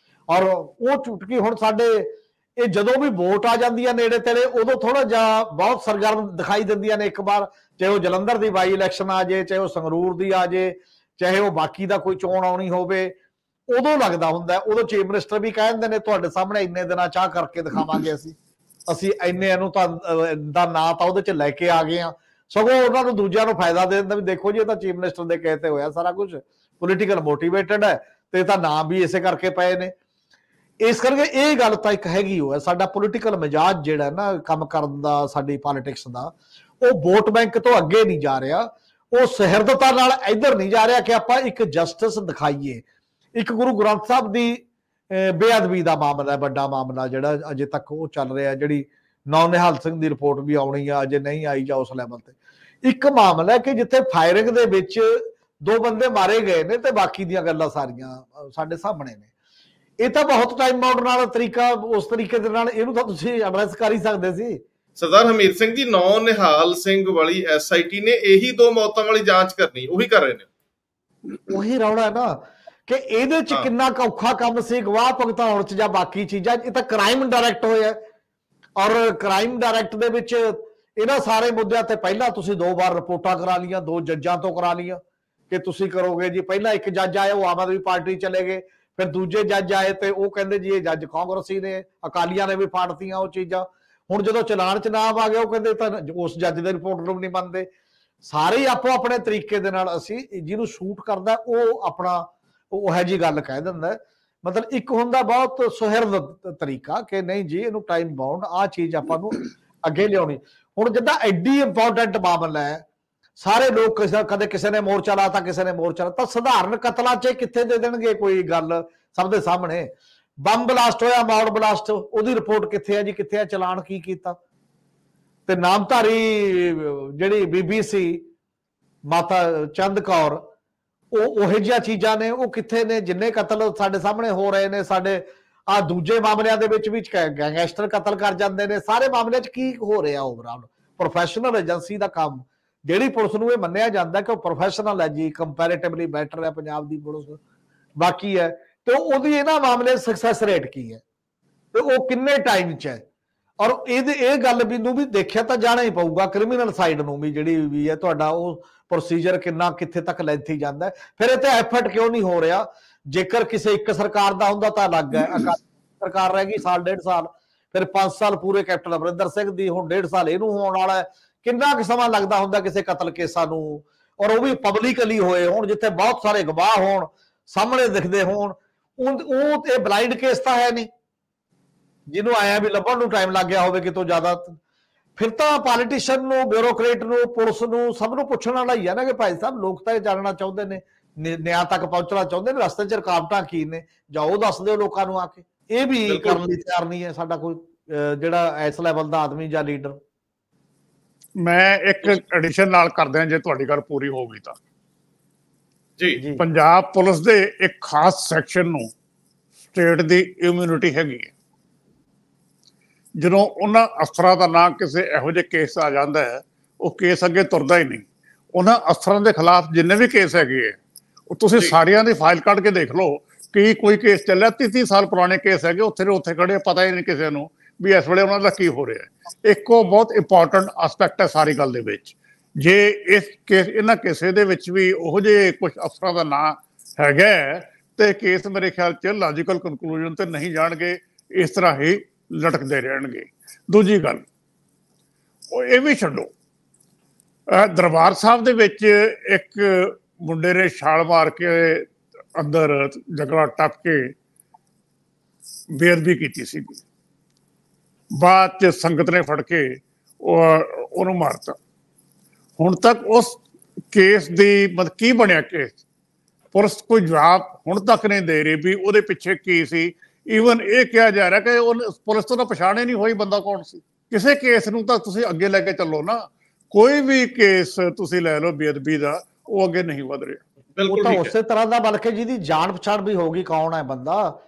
ਔਰ ਉਹ ਚੁਟਕੀ ਹੁਣ ਸਾਡੇ ਇਹ ਜਦੋਂ ਵੀ ਵੋਟ ਆ ਜਾਂਦੀ ਹੈ ਨੇੜੇ ਤੇੜੇ, ਉਦੋਂ ਥੋੜਾ ਜਿਹਾ ਬਹੁਤ ਸਰਗਰਮ ਦਿਖਾਈ ਦਿੰਦੀਆਂ ਨੇ। ਇੱਕ ਵਾਰ ਚਾਹੇ ਉਹ ਜਲੰਧਰ ਦੀ ਬਾਈ ਇਲੈਕਸ਼ਨ ਆ ਜੇ, ਚਾਹੇ ਉਹ ਸੰਗਰੂਰ ਦੀ ਆ ਜੇ, ਚਾਹੇ ਉਹ ਬਾਕੀ ਦਾ ਕੋਈ ਚੋਣ ਆਉਣੀ ਹੋਵੇ, ਉਦੋਂ ਲੱਗਦਾ ਹੁੰਦਾ। ਉਦੋਂ ਚੀਫ ਮਿਨਿਸਟਰ ਵੀ ਕਹਿ ਦਿੰਦੇ ਨੇ ਤੁਹਾਡੇ ਸਾਹਮਣੇ ਇੰਨੇ ਦਿਨਾਂ ਚਾਹ ਕਰਕੇ ਦਿਖਾਵਾਂਗੇ, ਅਸੀਂ ਇੰਨੇ ਨੂੰ ਤਾਂ ਦਾ ਨਾਂ ਤਾਂ ਉਹਦੇ ਚ ਲੈ ਕੇ ਆ ਗਏ ਆ। ਸਗੋਂ ਉਹਨਾਂ ਨੂੰ ਦੂਜਿਆਂ ਨੂੰ ਫਾਇਦਾ ਦੇ ਦਿੰਦਾ ਵੀ ਦੇਖੋ ਜੀ ਇਹ ਤਾਂ ਚੀਫ ਮਿਨਿਸਟਰ ਦੇ ਕਹੇ ਤੇ ਹੋਇਆ ਸਾਰਾ ਕੁਝ, ਪੋਲੀਟੀਕਲ ਮੋਟੀਵੇਟਡ ਹੈ ਤੇ ਤਾਂ ਨਾਮ ਵੀ ਇਸੇ ਕਰਕੇ ਪਏ ਨੇ। ਇਸ ਕਰਕੇ ਇਹ ਗੱਲ ਤਾਂ ਇੱਕ ਹੈਗੀ ਹੋ ਹੈ, ਸਾਡਾ ਪੋਲੀਟੀਕਲ ਮਿਜਾਜ ਜਿਹੜਾ ਨਾ ਕੰਮ ਕਰਨ ਦਾ, ਸਾਡੀ ਪੋਲੀਟਿਕਸ ਦਾ, ਉਹ ਵੋਟ ਬੈਂਕ ਤੋਂ ਅੱਗੇ ਨਹੀਂ ਜਾ ਰਿਹਾ, ਉਹ ਸਹਿਰਦਤਾ ਨਾਲ ਇੱਧਰ ਨਹੀਂ ਜਾ ਰਿਹਾ ਕਿ ਆਪਾਂ ਇੱਕ ਜਸਟਿਸ ਦਿਖਾਈਏ। ਇੱਕ ਗੁਰੂ ਗ੍ਰੰਥ ਸਾਹਿਬ ਦੀ ਬੇਅਦਬੀ ਦਾ ਮਾਮਲਾ, ਵੱਡਾ ਮਾਮਲਾ ਜਿਹੜਾ ਅਜੇ ਤੱਕ ਉਹ ਚੱਲ ਰਿਹਾ, ਜਿਹੜੀ ਨਿਹਾਲ ਸਿੰਘ ਦੀ ਰਿਪੋਰਟ ਵੀ ਆਉਣੀ ਆ, ਅਜੇ ਨਹੀਂ ਆਈ ਜਾਂ ਉਸ ਲੈਵਲ ਤੇ। ਇੱਕ ਮਾਮਲਾ ਕਿ ਜਿੱਥੇ ਫਾਇਰਿੰਗ ਦੇ ਵਿੱਚ 2 ਬੰਦੇ ਮਾਰੇ ਗਏ ਨੇ ਤੇ ਬਾਕੀ ਦੀਆਂ ਗੱਲਾਂ ਸਾਰੀਆਂ ਸਾਡੇ ਸਾਹਮਣੇ ਨੇ। ਇਹ ਤਾਂ ਬਹੁਤ ਟਾਈਮ ਬਾਉਂਡ ਨਾਲ ਤਰੀਕਾ, ਉਸ ਤਰੀਕੇ ਦੇ ਨਾਲ ਇਹਨੂੰ ਤਾਂ ਤੁਸੀਂ ਐਡਰੈਸ ਕਰ ਹੀ ਸਕਦੇ ਸੀ। ਸਰਦਾਰ ਹਰਮੀਤ ਸਿੰਘ ਜੀ, ਨਿਹਾਲ ਸਿੰਘ ਵਾਲੀ SIT ਨੇ ਇਹੀ 2 ਮੌਤਾਂ ਵਾਲੀ ਜਾਂਚ ਕਰਨੀ, ਉਹੀ ਕਰ ਰਹੇ ਨੇ। ਉਹੀ ਰੌਲਾ ਹੈ ਨਾ ਕਿ ਇਹਦੇ ਚ ਕਿੰਨਾ ਔਖਾ ਕੰਮ ਸੀ ਗਵਾਹ ਭੁਗਤਾਉਣ ਚ ਜਾਂ ਬਾਕੀ ਚੀਜ਼ਾਂ। ਇਹ ਤਾਂ ਕ੍ਰਾਈਮ ਡਾਇਰੈਕਟ ਹੋਇਆ, ਔਰ ਕ੍ਰਾਈਮ ਡਾਇਰੈਕਟ ਦੇ ਵਿੱਚ ਇਹਨਾਂ ਸਾਰੇ ਮੁੱਦਿਆਂ ਤੇ ਪਹਿਲਾਂ ਤੁਸੀਂ 2 ਵਾਰ ਰਿਪੋਰਟਾਂ ਕਰਾ ਲਈਆਂ, 2 ਜੱਜਾਂ ਤੋਂ ਕਰਾ ਲਈਆਂ, ਕਿ ਤੁਸੀਂ ਕਰੋਗੇ ਜੀ। ਪਹਿਲਾਂ ਇੱਕ ਜੱਜ ਆਏ, ਉਹ ਆਮ ਆਦਮੀ ਪਾਰਟੀ ਚਲੇ ਗਏ, ਫਿਰ ਦੂਜੇ ਜੱਜ ਆਏ ਤੇ ਉਹ ਕਹਿੰਦੇ ਜੀ ਇਹ ਜੱਜ ਕਾਂਗਰਸੀ ਨੇ, ਅਕਾਲੀਆਂ ਨੇ ਵੀ ਫਾੜਤੀਆਂ ਉਹ ਚੀਜ਼ਾਂ। ਹੁਣ ਜਦੋਂ ਚਲਾਨ ਚ ਨਾਮ ਆ ਗਿਆ, ਉਹ ਕਹਿੰਦੇ ਤਾਂ ਉਸ ਜੱਜ ਦੇ ਰਿਪੋਰਟ ਨੂੰ ਵੀ ਨਹੀਂ ਮੰਨਦੇ। ਸਾਰੇ ਆਪੋ ਆਪਣੇ ਤਰੀਕੇ ਦੇ ਨਾਲ, ਅਸੀਂ ਜਿਹਨੂੰ ਸ਼ੂਟ ਕਰਦਾ ਉਹ ਆਪਣਾ ਉਹ ਜੀ ਗੱਲ ਕਹਿ ਦਿੰਦਾ। ਮਤਲਬ ਇੱਕ ਹੁੰਦਾ ਬਹੁਤ ਸੁਹਿਰਦ ਤਰੀਕਾ ਕਿ ਨਹੀਂ ਜੀ ਇਹਨੂੰ ਟਾਈਮ ਬਾਉਂਡ ਆਹ ਚੀਜ਼ ਆਪਾਂ ਨੂੰ ਅੱਗੇ ਲਿਆਉਣੀ। ਹੁਣ ਜਿੱਦਾਂ ਐਡੀ ਇੰਪੋਰਟੈਂਟ ਮਾਮਲਾ ਹੈ, ਸਾਰੇ ਲੋਕ ਕਦੇ ਕਿਸੇ ਨੇ ਮੋਰਚਾ ਲਾਤਾ, ਕਿਸੇ ਨੇ ਮੋਰਚਾ ਲਾਤਾ, ਸਧਾਰਨ ਕਤਲਾਂ ਚ ਕਿੱਥੇ ਦੇ ਦੇਣਗੇ ਕੋਈ ਗੱਲ ਸਭ ਦੇ ਸਾਹਮਣੇ। ਬੰਬ ਬਲਾਸਟ ਹੋਇਆ, ਮੌੜ ਬਲਾਸਟ, ਉਹਦੀ ਰਿਪੋਰਟ ਕਿੱਥੇ ਹੈ ਜੀ, ਕਿੱਥੇ ਹੈ ਚਲਾਨ ਕੀ ਕੀਤਾ? ਤੇ ਨਾਮਧਾਰੀ ਜਿਹੜੀ ਬੀਬੀ ਸੀ ਮਾਤਾ ਚੰਦ ਕੌਰ, ਉਹ ਜਿਹੀਆਂ ਚੀਜ਼ਾਂ ਨੇ ਉਹ ਕਿੱਥੇ ਨੇ? ਜਿੰਨੇ ਕਤਲ ਸਾਡੇ ਸਾਹਮਣੇ ਹੋ ਰਹੇ ਨੇ, ਸਾਡੇ ਆ ਦੂਜੇ ਮਾਮਲਿਆਂ ਦੇ ਵਿੱਚ ਵੀ ਗੈਂਗਸਟਰ ਕਤਲ ਕਰ ਜਾਂਦੇ ਨੇ, ਸਾਰੇ ਮਾਮਲਿਆਂ 'ਚ ਕੀ ਹੋ ਰਿਹਾ? ਓਵਰਆਲ ਪ੍ਰੋਫੈਸ਼ਨਲ ਏਜੰਸੀ ਦਾ ਕੰਮ, ਜਿਹੜੀ ਪੁਲਿਸ ਨੂੰ ਇਹ ਮੰਨਿਆ ਜਾਂਦਾ ਕਿ ਉਹ ਪ੍ਰੋਫੈਸ਼ਨਲ ਹੈ ਜੀ, ਕੰਪੈਰੇਟਿਵਲੀ ਬੈਟਰ ਹੈ ਪੰਜਾਬ ਦੀ ਪੁਲਿਸ ਬਾਕੀ ਹੈ, ਤੇ ਉਹਦੀ ਇਹਨਾਂ ਮਾਮਲੇ ਸਕਸੈਸ ਰੇਟ ਕੀ ਹੈ ਤੇ ਉਹ ਕਿੰਨੇ ਟਾਈਮ 'ਚ ਹੈ? ਔਰ ਇਹ ਗੱਲ ਵੀ ਨੂੰ ਵੀ ਦੇਖਿਆ ਤਾਂ ਜਾਣਾ ਹੀ ਪਊਗਾ, ਕ੍ਰਿਮੀਨਲ ਸਾਈਡ ਨੂੰ ਵੀ ਜਿਹੜੀ ਵੀ ਹੈ ਤੁਹਾਡਾ ਉਹ ਪ੍ਰੋਸੀਜਰ ਕਿੰਨਾ ਕਿੱਥੇ ਤੱਕ ਲੈਂਥੀ ਜਾਂਦਾ। ਫਿਰ ਇਹ ਤੇ ਐਫਰਟ ਕਿਉਂ ਨਹੀਂ ਹੋ ਰਿਹਾ? ਜੇਕਰ ਕਿਸੇ ਇੱਕ ਸਰਕਾਰ ਦਾ ਹੁੰਦਾ ਤਾਂ ਅਲੱਗ ਹੈ, ਅਕਾਲੀ ਸਰਕਾਰ ਰਹਿ ਗਈ ਸਾਲ ਡੇਢ ਸਾਲ, ਫਿਰ 5 ਸਾਲ ਪੂਰੇ ਕੈਪਟਨ ਅਮਰਿੰਦਰ ਸਿੰਘ ਦੀ, ਹੁਣ 1.5 ਸਾਲ ਇਹਨੂੰ ਹੋਣ ਵਾਲਾ ਹੈ। ਕਿੰਨਾ ਕੁ ਸਮਾਂ ਲੱਗਦਾ ਹੁੰਦਾ ਕਿਸੇ ਕਤਲ ਕੇਸਾਂ ਨੂੰ, ਔਰ ਉਹ ਵੀ ਪਬਲਿਕਲੀ ਹੋਏ ਹੋਣ, ਜਿੱਥੇ ਬਹੁਤ ਸਾਰੇ ਗਵਾਹ ਹੋਣ, ਸਾਹਮਣੇ ਦਿਖਦੇ ਹੋਣ। ਉਹ ਤੇ ਬਲਾਈਂਡ ਕੇਸ ਤਾਂ ਹੈ ਨਹੀਂ ਜਿਹਨੂੰ ਆਇਆ ਵੀ ਲੱਭਣ ਨੂੰ ਟਾਈਮ ਲੱਗ ਗਿਆ ਹੋਵੇ ਕਿਤੋਂ ਜ਼ਿਆਦਾ। ਫਿਰ ਤਾਂ ਪੋਲੀਟੀਸ਼ੀਅਨ ਨੂੰ, ਬਿਊਰੋਕਰੇਟ ਨੂੰ, ਪੁਲਿਸ ਨੂੰ, ਸਭ ਨੂੰ ਪੁੱਛਣ ਵਾਲਾ ਹੀ ਹੈ ਨਾ ਕਿ ਭਾਈ ਸਾਹਿਬ ਲੋਕ ਤਾਂ ਇਹ ਜਾਣਨਾ ਚਾਹੁੰਦੇ ਨੇ, ਨਿਆਂ ਤੱਕ ਪਹੁੰਚਣਾ ਚਾਹੁੰਦੇ ਨੇ, ਰਸਤੇ 'ਚ ਰੁਕਾਵਟਾਂ ਕੀ ਨੇ, ਜਾਓ ਦੱਸ ਦਿਓ ਲੋਕਾਂ ਨੂੰ ਆ ਕੇ। ਇਹ ਵੀ ਕਰਨ ਲਈ ਤਿਆਰ ਨਹੀਂ ਹੈ ਸਾਡਾ ਕੋਈ ਜਿਹੜਾ ਇਸ ਲੈਵਲ ਦਾ ਆਦਮੀ ਜਾਂ ਲੀਡਰ। ਮੈਂ ਇੱਕ ਐਡੀਸ਼ਨ ਨਾਲ ਕਰਦੇ ਹਾਂ ਜੇ ਤੁਹਾਡੀ ਗੱਲ ਪੂਰੀ ਹੋ ਗਈ ਤਾਂ ਜੀ। ਪੰਜਾਬ ਪੁਲਿਸ ਦੇ ਇੱਕ ਖਾਸ ਸੈਕਸ਼ਨ ਨੂੰ ਸਟੇਟ ਦੀ ਇਮਿਊਨਿਟੀ ਹੈਗੀ ਹੈ। ਜਦੋਂ ਉਹਨਾਂ ਅਫਸਰਾਂ ਦਾ ਨਾਂ ਕਿਸੇ ਇਹੋ ਜਿਹੇ ਕੇਸ ਆ ਜਾਂਦਾ ਹੈ, ਉਹ ਕੇਸ ਅੱਗੇ ਤੁਰਦਾ ਹੀ ਨਹੀਂ। ਉਹਨਾਂ ਅਫਸਰਾਂ ਦੇ ਖਿਲਾਫ ਜਿੰਨੇ ਵੀ ਕੇਸ ਹੈਗੇ ਹੈ, ਉਹ ਤੁਸੀਂ ਸਾਰਿਆਂ ਦੀ ਫਾਈਲ ਕੱਢ ਕੇ ਦੇਖ ਲਓ ਕਿ ਕੋਈ ਕੇਸ ਚੱਲਿਆ 30 ਸਾਲ ਪੁਰਾਣੇ ਕੇਸ ਹੈਗੇ, ਉੱਥੇ ਦੇ ਉੱਥੇ ਖੜੇ, ਪਤਾ ਹੀ ਨਹੀਂ ਕਿਸੇ ਨੂੰ ਵੀ ਇਸ ਵੇਲੇ ਉਹਨਾਂ ਦਾ ਕੀ ਹੋ ਰਿਹਾ ਹੈ। ਇੱਕ ਉਹ ਬਹੁਤ ਇੰਪੋਰਟੈਂਟ ਐਸਪੈਕਟ ਹੈ ਸਾਰੀ ਗੱਲ ਦੇ ਵਿੱਚ। ਜੇ ਇਸ ਕੇਸ ਇਹਨਾਂ ਕੇਸੇ ਦੇ ਵਿੱਚ ਵੀ ਉਹੋ ਜਿਹੇ ਕੁਝ ਅਫਸਰਾਂ ਦਾ ਨਾਂ ਹੈਗਾ ਤੇ ਕੇਸ ਮੇਰੇ ਖਿਆਲ 'ਚ ਲੌਜੀਕਲ ਕੰਕਲੂਜਨ ਤੇ ਨਹੀਂ ਜਾਣਗੇ, ਇਸ ਤਰ੍ਹਾਂ ਹੀ ਲਟਕਦੇ ਰਹਿਣਗੇ। ਦੂਜੀ ਗੱਲ, ਉਹ ਇਹ ਵੀ ਛੱਡੋ, ਦਰਬਾਰ ਸਾਹਿਬ ਦੇ ਵਿੱਚ ਇੱਕ ਮੁੰਡੇ ਨੇ ਛਾਲ ਮਾਰ ਕੇ ਅੰਦਰ ਜਗਲਾ ਟੱਪ ਕੇ ਬੇਅਦਬੀ ਕੀਤੀ ਸੀ, ਬਾਅਦ 'ਚ ਸੰਗਤ ਨੇ ਫੜ ਕੇ ਉਹਨੂੰ ਮਾਰਤਾ। ਹੁਣ ਤੱਕ ਉਸ ਕੇਸ ਦੀ ਮਤਲਬ ਕੀ ਬਣਿਆ? ਕੇਸ ਪੁਲਿਸ ਕੋਈ ਜਵਾਬ ਹੁਣ ਤੱਕ ਨਹੀਂ ਦੇ ਰਹੀ ਵੀ ਉਹਦੇ ਪਿੱਛੇ ਕੀ ਸੀ। ਈਵਨ ਇਹ ਕਿਹਾ ਜਾ ਰਿਹਾ ਕਿ ਪੁਲਿਸ ਤੋਂ ਤਾਂ ਪਛਾਣ ਹੀ ਨਹੀਂ ਹੋਈ ਬੰਦਾ ਕੌਣ ਸੀ। ਕਿਸੇ ਕੇਸ ਨੂੰ ਤਾਂ ਤੁਸੀਂ ਅੱਗੇ ਲੈ ਕੇ ਚੱਲੋ ਨਾ, ਕੋਈ ਵੀ ਕੇਸ ਤੁਸੀਂ ਲੈ ਲਓ ਬੇਅਦਬੀ ਦਾ, ਉਹ ਅੱਗੇ ਨਹੀਂ ਵਧ ਰਿਹਾ। ਉਹ ਤਾਂ ਉਸੇ ਤਰ੍ਹਾਂ ਦਾ, ਬਲਕਿ ਜਿਹਦੀ ਜਾਣ ਪਛਾਣ ਵੀ ਹੋਗੀ ਕੌਣ ਹੈ ਬੰਦਾ,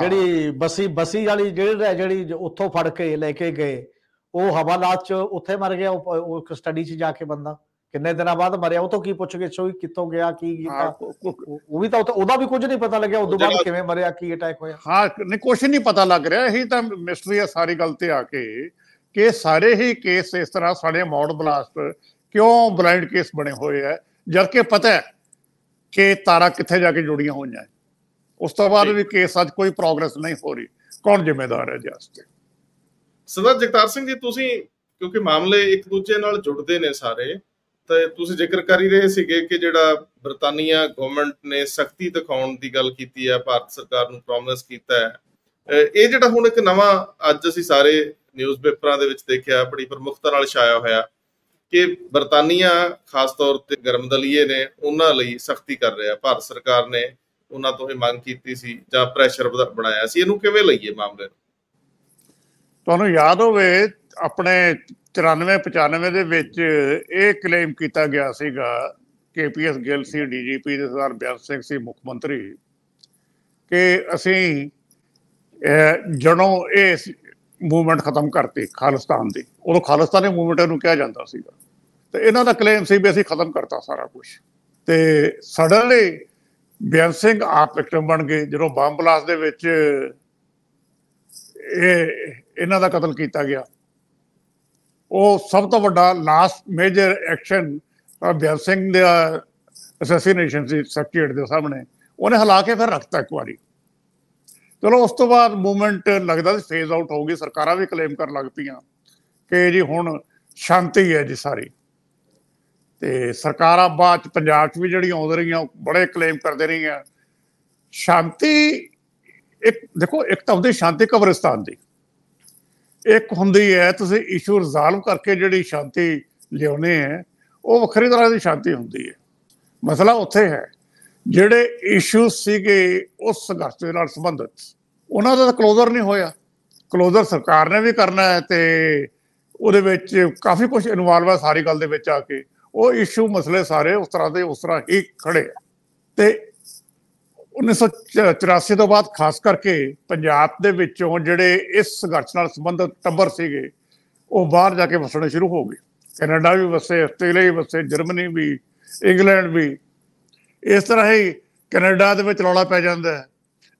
ਜਿਹੜੀ ਬਸੀ ਵਾਲੀ ਜਿਹੜੀ ਉੱਥੋਂ ਫੜ ਕੇ ਲੈ ਕੇ ਗਏ, ਉਹ ਹਵਾਲਾਤ 'ਚ ਉੱਥੇ ਮਰ ਗਿਆ, ਉਹ ਕਸਟਡੀ 'ਚ ਜਾ ਕੇ ਬੰਦਾ ਕਿੰਨੇ ਦਿਨਾਂ ਬਾਅਦ ਮਰਿਆ, ਉਹ ਤੋਂ ਕੀ ਪੁੱਛ ਗਿੱਛ ਹੋਈ, ਕਿੱਥੋਂ ਗਿਆ, ਕੀ ਕੀਤਾ, ਉਹ ਵੀ ਤਾਂ ਉਹਦਾ ਵੀ ਕੁਝ ਨਹੀਂ ਪਤਾ ਲੱਗਿਆ ਉਦੋਂ ਬਾਅਦ ਕਿਵੇਂ ਮਰਿਆ, ਕੀ ਅਟੈਕ ਹੋਇਆ। ਹਾਂ, ਨਹੀਂ ਕੁਛ ਨਹੀਂ ਪਤਾ ਲੱਗ ਰਿਹਾ। ਇਹੀ ਤਾਂ ਮਿਸਟਰੀ ਹੈ ਸਾਰੀ ਗੱਲ ਤੇ ਆ ਕੇ ਕਿ ਸਾਰੇ ਹੀ ਕੇਸ ਇਸ ਤਰ੍ਹਾਂ ਸਾਡੇ ਮੌੜ ਬਲਾਸਟ ਕਿਉਂ ਬਲਾਈਂਡ ਕੇਸ ਬਣੇ ਹੋਏ ਹੈ, ਜਦਕਿ ਪਤਾ ਹੈ ਕਿ ਤਾਰਾਂ ਕਿੱਥੇ ਜਾ ਕੇ ਜੁੜੀਆਂ ਹੋਈਆਂ। ਉਸ ਤੋਂ ਬਾਅਦ ਵੀ ਕੇਸ ਅੱਜ ਕੋਈ ਪ੍ਰੋਗਰੈਸ ਨਹੀਂ ਹੋ ਰਹੀ। ਕੌਣ ਜ਼ਿੰਮੇਦਾਰ ਹੈ ਜੀ ਇਸ ਤੇ? ਸਰਦਾਰ ਜਗਤਾਰ ਸਿੰਘ ਜੀ, ਤੁਸੀਂ ਕਿਉਂਕਿ ਮਾਮਲੇ ਇੱਕ ਦੂਜੇ ਨਾਲ ਜੁੜਦੇ ਨੇ ਸਾਰੇ, ਤੇ ਤੁਸੀਂ ਜ਼ਿਕਰ ਕਰ ਹੀ ਰਹੇ ਸੀਗੇ ਕਿ ਜਿਹੜਾ ਬਰਤਾਨੀਆ ਗਵਰਨਮੈਂਟ ਨੇ ਸਖਤੀ ਦਿਖਾਉਣ ਦੀ ਗੱਲ ਕੀਤੀ ਹੈ, ਭਾਰਤ ਸਰਕਾਰ ਨੂੰ ਪ੍ਰੋਮਿਸ ਕੀਤਾ ਹੈ, ਇਹ ਜਿਹੜਾ ਹੁਣ ਇੱਕ ਨਵਾਂ ਅੱਜ ਅਸੀਂ ਸਾਰੇ ਨਿਊਜ਼ਪੇਪਰਾਂ ਦੇ ਵਿੱਚ ਦੇਖਿਆ, ਬੜੀ ਪ੍ਰਮੁਖਤਾ ਨਾਲ ਛਾਇਆ ਹੋਇਆ ਕਿ ਬਰਤਾਨੀਆ ਖਾਸ ਤੌਰ ਤੇ ਗਰਮਦਲੀਏ ਨੇ ਉਹਨਾਂ ਲਈ ਸਖਤੀ ਕਰ ਰਿਹਾ। ਭਾਰਤ ਸਰਕਾਰ ਨੇ ਉਹਨਾਂ ਤੋਂ ਇਹ ਮੰਗ ਕੀਤੀ ਸੀ ਜਾਂ ਪ੍ਰੈਸ਼ਰ ਬਣਾਇਆ ਸੀ। ਇਹਨੂੰ ਕਿਵੇਂ ਲਈਏ ਮਾਮਲੇ ਨੂੰ? ਤੁਹਾਨੂੰ ਯਾਦ ਹੋਵੇ ਆਪਣੇ 94-95 ਦੇ ਵਿੱਚ ਇਹ ਕਲੇਮ ਕੀਤਾ ਗਿਆ ਸੀਗਾ, KPS ਗਿੱਲ ਸੀ DGP ਦੇ, ਸਰਦਾਰ ਬਿਆਨ ਸਿੰਘ ਸੀ ਮੁੱਖ ਮੰਤਰੀ, ਕਿ ਅਸੀਂ ਜਦੋਂ ਇਹ ਮੂਵਮੈਂਟ ਖਤਮ ਕਰਤੀ ਖਾਲਿਸਤਾਨ ਦੀ, ਉਦੋਂ ਖਾਲਿਸਤਾਨੀ ਮੂਵਮੈਂਟ ਨੂੰ ਕਿਹਾ ਜਾਂਦਾ ਸੀਗਾ, ਤੇ ਇਹਨਾਂ ਦਾ ਕਲੇਮ ਸੀ ਵੀ ਅਸੀਂ ਖਤਮ ਕਰਤਾ ਸਾਰਾ ਕੁਛ। ਤੇ ਸਡਨਲੀ ਬਿਆਨ ਸਿੰਘ ਆਪ ਵਿਕਟਮ ਬਣ ਗਏ ਜਦੋਂ ਬੰਬ ਬਲਾਸਟ ਦੇ ਵਿੱਚ ਇਹਨਾਂ ਦਾ ਕਤਲ ਕੀਤਾ ਗਿਆ। ਉਹ ਸਭ ਤੋਂ ਵੱਡਾ ਲਾਸਟ ਮੇਜਰ ਐਕਸ਼ਨ ਬਿਆਨ ਸਿੰਘ ਦਾ ਅਸੈਸੀਨੇਸ਼ਨ ਸੀ ਸੈਕਟਰੀਏਟ ਦੇ ਸਾਹਮਣੇ, ਉਹਨੇ ਹਿਲਾ ਕੇ ਫਿਰ ਰੱਖਤਾ ਇੱਕ ਵਾਰੀ। ਚਲੋ ਉਸ ਤੋਂ ਬਾਅਦ ਮੂਵਮੈਂਟ ਲੱਗਦਾ ਸੀ ਫੇਜ਼ ਆਊਟ ਹੋ ਗਈ, ਸਰਕਾਰਾਂ ਵੀ ਕਲੇਮ ਕਰਨ ਲੱਗ ਪਈਆਂ ਕਿ ਜੀ ਹੁਣ ਸ਼ਾਂਤੀ ਹੈ ਜੀ ਸਾਰੀ। ਤੇ ਸਰਕਾਰਾਂ ਬਾਅਦ ਚ ਪੰਜਾਬ 'ਚ ਵੀ ਜਿਹੜੀਆਂ ਆਉਂਦੇ ਰਹੀਆਂ ਬੜੇ ਕਲੇਮ ਕਰਦੇ ਰਹੀਆਂ ਸ਼ਾਂਤੀ। ਇੱਕ ਦੇਖੋ, ਇੱਕ ਤਾਂ ਹੁੰਦੀ ਸ਼ਾਂਤੀ ਕਬਰਿਸਤਾਨ ਦੀ, ਇੱਕ ਹੁੰਦੀ ਹੈ ਤੁਸੀਂ ਇਸ਼ੂ ਰਿਜ਼ਾਲਵ ਕਰਕੇ ਜਿਹੜੀ ਸ਼ਾਂਤੀ ਲਿਆਉਣੇ ਹੈ, ਉਹ ਵੱਖਰੀ ਤਰ੍ਹਾਂ ਦੀ ਸ਼ਾਂਤੀ ਹੁੰਦੀ ਹੈ। ਮਸਲਾ ਉੱਥੇ ਹੈ ਜਿਹੜੇ ਇਸ਼ੂ ਸੀਗੇ ਉਸ ਸੰਘਰਸ਼ ਦੇ ਨਾਲ ਸੰਬੰਧਿਤ, ਉਹਨਾਂ ਦਾ ਤਾਂ ਕਲੋਜ਼ਰ ਨਹੀਂ ਹੋਇਆ। ਕਲੋਜ਼ਰ ਸਰਕਾਰ ਨੇ ਵੀ ਕਰਨਾ ਹੈ ਤੇ ਉਹਦੇ ਵਿੱਚ ਕਾਫੀ ਕੁਝ ਇਨਵੋਲਵ ਹੈ ਸਾਰੀ ਗੱਲ ਦੇ ਵਿੱਚ ਆ ਕੇ। ਉਹ ਇਸ਼ੂ ਮਸਲੇ ਸਾਰੇ ਉਸ ਤਰ੍ਹਾਂ ਦੇ ਉਸ ਤਰ੍ਹਾਂ ਹੀ ਖੜੇ ਆ। ਤੇ 1984 ਤੋਂ ਬਾਅਦ ਖਾਸ ਕਰਕੇ ਪੰਜਾਬ ਦੇ ਵਿੱਚੋਂ ਜਿਹੜੇ ਇਸ ਸੰਘਰਸ਼ ਨਾਲ ਸੰਬੰਧਿਤ ਟੱਬਰ ਸੀਗੇ ਉਹ ਬਾਹਰ ਜਾ ਕੇ ਵਸਣੇ ਸ਼ੁਰੂ ਹੋ ਗਏ। ਕੈਨੇਡਾ ਵੀ ਵਸੇ, ਆਸਟ੍ਰੇਲੀਆ ਵੀ ਵਸੇ, ਜਰਮਨੀ ਵੀ, ਇੰਗਲੈਂਡ ਵੀ। ਇਸ ਤਰ੍ਹਾਂ ਹੀ ਕੈਨੇਡਾ ਦੇ ਵਿੱਚ ਰੌਲਾ ਪੈ ਜਾਂਦਾ ਹੈ,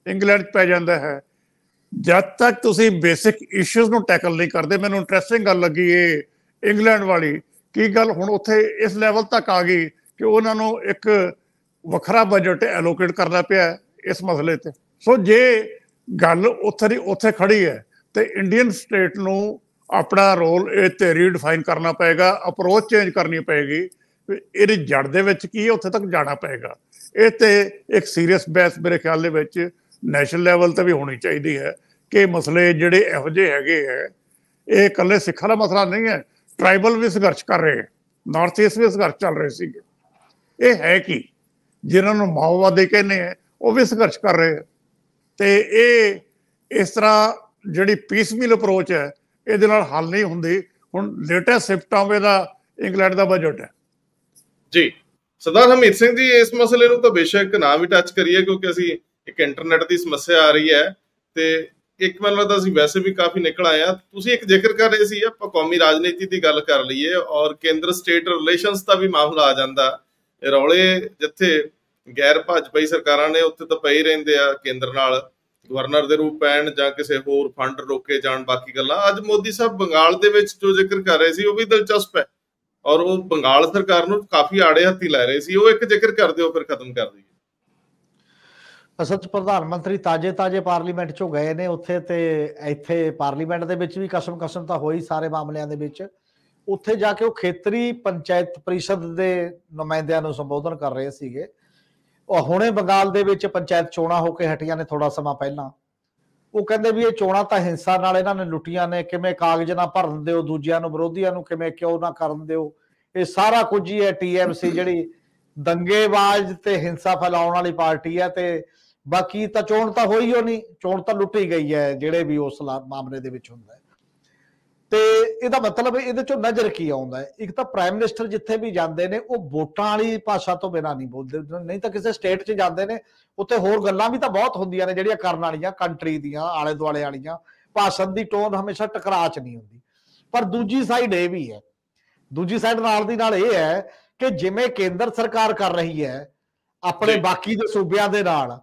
ਇੰਗਲੈਂਡ 'ਚ ਪੈ ਜਾਂਦਾ ਹੈ। ਜਦ ਤੱਕ ਤੁਸੀਂ ਬੇਸਿਕ ਇਸ਼ੂਜ਼ ਨੂੰ ਟੈਕਲ ਨਹੀਂ ਕਰਦੇ। ਮੈਨੂੰ ਇੰਟਰਸਟਿੰਗ ਗੱਲ ਲੱਗੀ ਇਹ ਇੰਗਲੈਂਡ ਵਾਲੀ, ਕੀ ਗੱਲ ਹੁਣ ਉੱਥੇ ਇਸ ਲੈਵਲ ਤੱਕ ਆ ਗਈ ਕਿ ਉਹਨਾਂ ਨੂੰ ਇੱਕ ਵੱਖਰਾ ਬਜਟ ਐਲੋਕੇਟ ਕਰਨਾ ਪਿਆ ਇਸ ਮਸਲੇ ਤੇ। ਸੋ ਜੇ ਗੱਲ ਉੱਥੇ ਦੀ ਉੱਥੇ ਖੜੀ ਹੈ ਤੇ ਇੰਡੀਅਨ ਸਟੇਟ ਨੂੰ ਆਪਣਾ ਰੋਲ ਇਹ ਤੇ ਰੀਡਿਫਾਈਨ ਕਰਨਾ ਪਏਗਾ, ਅਪਰੋਚ ਚੇਂਜ ਕਰਨੀ ਪਏਗੀ, ਇਹਦੀ ਜੜ ਦੇ ਵਿੱਚ ਕੀ ਹੈ ਉੱਥੇ ਤੱਕ ਜਾਣਾ ਪਏਗਾ। ਇਹ ਤੇ ਇੱਕ ਸੀਰੀਅਸ ਬਹਿਸ ਮੇਰੇ ਖਿਆਲ ਦੇ ਵਿੱਚ ਨੈਸ਼ਨਲ ਲੈਵਲ ਤੇ ਵੀ ਹੋਣੀ ਚਾਹੀਦੀ ਹੈ ਕਿ ਮਸਲੇ ਜਿਹੜੇ ਇਹੋ ਜਿਹੇ ਹੈਗੇ ਹੈ, ਇਹ ਇਕੱਲੇ ਸਿੱਖਾਂ ਦਾ ਮਸਲਾ ਨਹੀਂ ਹੈ। ਟਰਾਈਬਲ ਵੀ ਸੰਘਰਸ਼ ਕਰ ਰਹੇ, ਨਾਰਥ ਈਸਟ ਵੀ ਸੰਘਰਸ਼ ਚੱਲ ਰਹੇ ਸੀਗੇ। ਇਹ ਹੈ ਕਿ ਜਿਨ੍ਹਾਂ ਨੂੰ ਮਾਓਵਾਦੀ ਕਹਿੰਦੇ ਆ ਉਹ ਵੀ ਸੰਘਰਸ਼ ਕਰ ਰਹੇ ਹੈ। ਤੇ ਇਹ ਇਸ ਤਰ੍ਹਾਂ ਜਿਹੜੀ ਪੀਸਮੀਲ ਅਪਰੋਚ ਹੈ ਇਹਦੇ ਨਾਲ ਹੱਲ ਨਹੀਂ ਹੁੰਦੀ। ਹੁਣ ਲੇਟੈਸਟ ਸਿਫਟਾਂਵੇ ਦਾ ਇੰਗਲੈਂਡ ਦਾ ਬਜਟ ਹੈ ਜੀ। ਸਰਦਾਰ ਹਰਮੀਤ ਸਿੰਘ ਜੀ, ਇਸ ਮਸਲੇ ਨੂੰ ਤਾਂ ਬੇਸ਼ੱਕ ਨਾ ਵੀ ਟੱਚ ਕਰੀਏ ਕਿਉਂਕਿ ਅਸੀਂ ਇੱਕ ਇੰਟਰਨੈਟ ਦੀ ਸਮੱਸਿਆ ਆ ਰਹੀ ਹੈ ਤੇ ਇੱਕ ਮੈਨੂੰ ਲੱਗਦਾ ਅਸੀਂ ਵੈਸੇ ਵੀ ਕਾਫੀ ਨਿਕਲ ਆਏ ਆ। ਤੁਸੀਂ ਇੱਕ ਜ਼ਿਕਰ ਕਰ ਰਹੇ ਸੀ ਆਪਾਂ ਕੌਮੀ ਰਾਜਨੀਤੀ ਦੀ ਗੱਲ ਕਰ ਲਈਏ ਔਰ ਕੇਂਦਰ ਸਟੇਟ ਰਿਲੇਸ਼ਨਸ ਦਾ ਵੀ ਮਾਮਲਾ ਆ ਜਾਂਦਾ। ਇਹ ਰੌਲੇ ਜਿੱਥੇ ਗੈਰ ਭਾਜਪਾਈ ਸਰਕਾਰਾਂ ਨੇ ਉੱਥੇ ਤਾਂ ਪਏ ਰਹਿੰਦੇ ਆ, ਕੇਂਦਰ ਨਾਲ ਗਵਰਨਰ ਦੇ ਰੂਪ ਪੈਣ ਜਾਂ ਕਿਸੇ ਹੋਰ ਫੰਡ ਰੋਕੇ ਜਾਣ, ਬਾਕੀ ਗੱਲਾਂ। ਅੱਜ ਮੋਦੀ ਸਾਹਿਬ ਬੰਗਾਲ ਦੇ ਵਿੱਚ ਜੋ ਜ਼ਿਕਰ ਕਰ ਰਹੇ ਸੀ ਉਹ ਵੀ ਦਿਲਚਸਪ ਹੈ ਔਰ ਉਹ ਬੰਗਾਲ ਸਰਕਾਰ ਨੂੰ ਕਾਫੀ ਆੜੇ ਹੱਥੀ ਲੈ ਰਹੇ ਸੀ। ਉਹ ਇੱਕ ਜ਼ਿਕਰ ਕਰ ਦਿਓ ਫਿਰ ਖਤਮ ਕਰ ਦਈਏ। ਅਸਲ 'ਚ ਪ੍ਰਧਾਨ ਮੰਤਰੀ ਤਾਜੇ ਪਾਰਲੀਮੈਂਟ 'ਚੋਂ ਗਏ ਨੇ ਉੱਥੇ, ਤੇ ਇੱਥੇ ਪਾਰਲੀਮੈਂਟ ਦੇ ਵਿੱਚ ਵੀ ਕਸਮ ਤਾਂ ਹੋਈ ਸਾਰੇ ਮਾਮਲਿਆਂ ਦੇ ਵਿੱਚ। ਉੱਥੇ ਜਾ ਕੇ ਉਹ ਖੇਤਰੀ ਪੰਚਾਇਤ ਪਰਿਸ਼ਦ ਦੇ ਨੁਮਾਇੰਦਿਆਂ ਨੂੰ ਸੰਬੋਧਨ ਕਰ ਰਹੇ ਸੀਗੇ। ਉਹ ਹੁਣੇ ਬੰਗਾਲ ਦੇ ਵਿੱਚ ਪੰਚਾਇਤ ਚੋਣਾਂ ਹੋ ਕੇ ਹਟੀਆਂ ਨੇ ਥੋੜਾ ਸਮਾਂ ਪਹਿਲਾਂ। ਉਹ ਕਹਿੰਦੇ ਵੀ ਇਹ ਚੋਣਾਂ ਤਾਂ ਹਿੰਸਾ ਨਾਲ ਇਹਨਾਂ ਨੇ ਲੁੱਟੀਆਂ ਨੇ, ਕਿਵੇਂ ਕਾਗਜ਼ ਨਾ ਭਰਨ ਦਿਓ ਦੂਜਿਆਂ ਨੂੰ, ਵਿਰੋਧੀਆਂ ਨੂੰ ਕਿਵੇਂ ਕਿਉਂ ਨਾ ਕਰਨ ਦਿਓ, ਇਹ ਸਾਰਾ ਕੁਝ ਹੀ ਹੈ। TMC ਜਿਹੜੀ ਦੰਗੇਬਾਜ਼ ਤੇ ਹਿੰਸਾ ਫੈਲਾਉਣ ਵਾਲੀ ਪਾਰਟੀ ਹੈ, ਤੇ ਬਾਕੀ ਤਾਂ ਚੋਣ ਤਾਂ ਹੋਈ ਉਹ ਨਹੀਂ, ਚੋਣ ਤਾਂ ਲੁੱਟੀ ਗਈ ਹੈ ਜਿਹੜੇ ਵੀ ਉਸ ਮਾਮਲੇ ਦੇ ਵਿੱਚ ਹੁੰਦਾ ਹੈ। ਤੇ ਇਹਦਾ ਮਤਲਬ ਇਹਦੇ ਚੋਂ ਨਜ਼ਰ ਕੀ ਆਉਂਦਾ ਹੈ? ਇੱਕ ਤਾਂ ਪ੍ਰਾਈਮ ਮਿਨਿਸਟਰ ਜਿੱਥੇ ਵੀ ਜਾਂਦੇ ਨੇ ਉਹ ਵੋਟਾਂ ਵਾਲੀ ਭਾਸ਼ਾ ਤੋਂ ਬਿਨਾਂ ਨਹੀਂ ਬੋਲਦੇ। ਨਹੀਂ ਤਾਂ ਕਿਸੇ ਸਟੇਟ 'ਚ ਜਾਂਦੇ ਨੇ ਉੱਥੇ ਹੋਰ ਗੱਲਾਂ ਵੀ ਤਾਂ ਬਹੁਤ ਹੁੰਦੀਆਂ ਨੇ ਜਿਹੜੀਆਂ ਕਰਨ ਵਾਲੀਆਂ, ਕੰਟਰੀ ਦੀਆਂ ਆਲੇ ਦੁਆਲੇ ਵਾਲੀਆਂ। ਭਾਸ਼ਣ ਦੀ ਟੋਨ ਹਮੇਸ਼ਾ ਟਕਰਾਅ 'ਚ ਨਹੀਂ ਹੁੰਦੀ। ਪਰ ਦੂਜੀ ਸਾਈਡ ਇਹ ਵੀ ਹੈ, ਦੂਜੀ ਸਾਈਡ ਨਾਲ ਦੀ ਨਾਲ ਇਹ ਹੈ ਕਿ ਜਿਵੇਂ ਕੇਂਦਰ ਸਰਕਾਰ ਕਰ ਰਹੀ ਹੈ ਆਪਣੇ ਬਾਕੀ ਦੇ ਸੂਬਿਆਂ ਦੇ ਨਾਲ,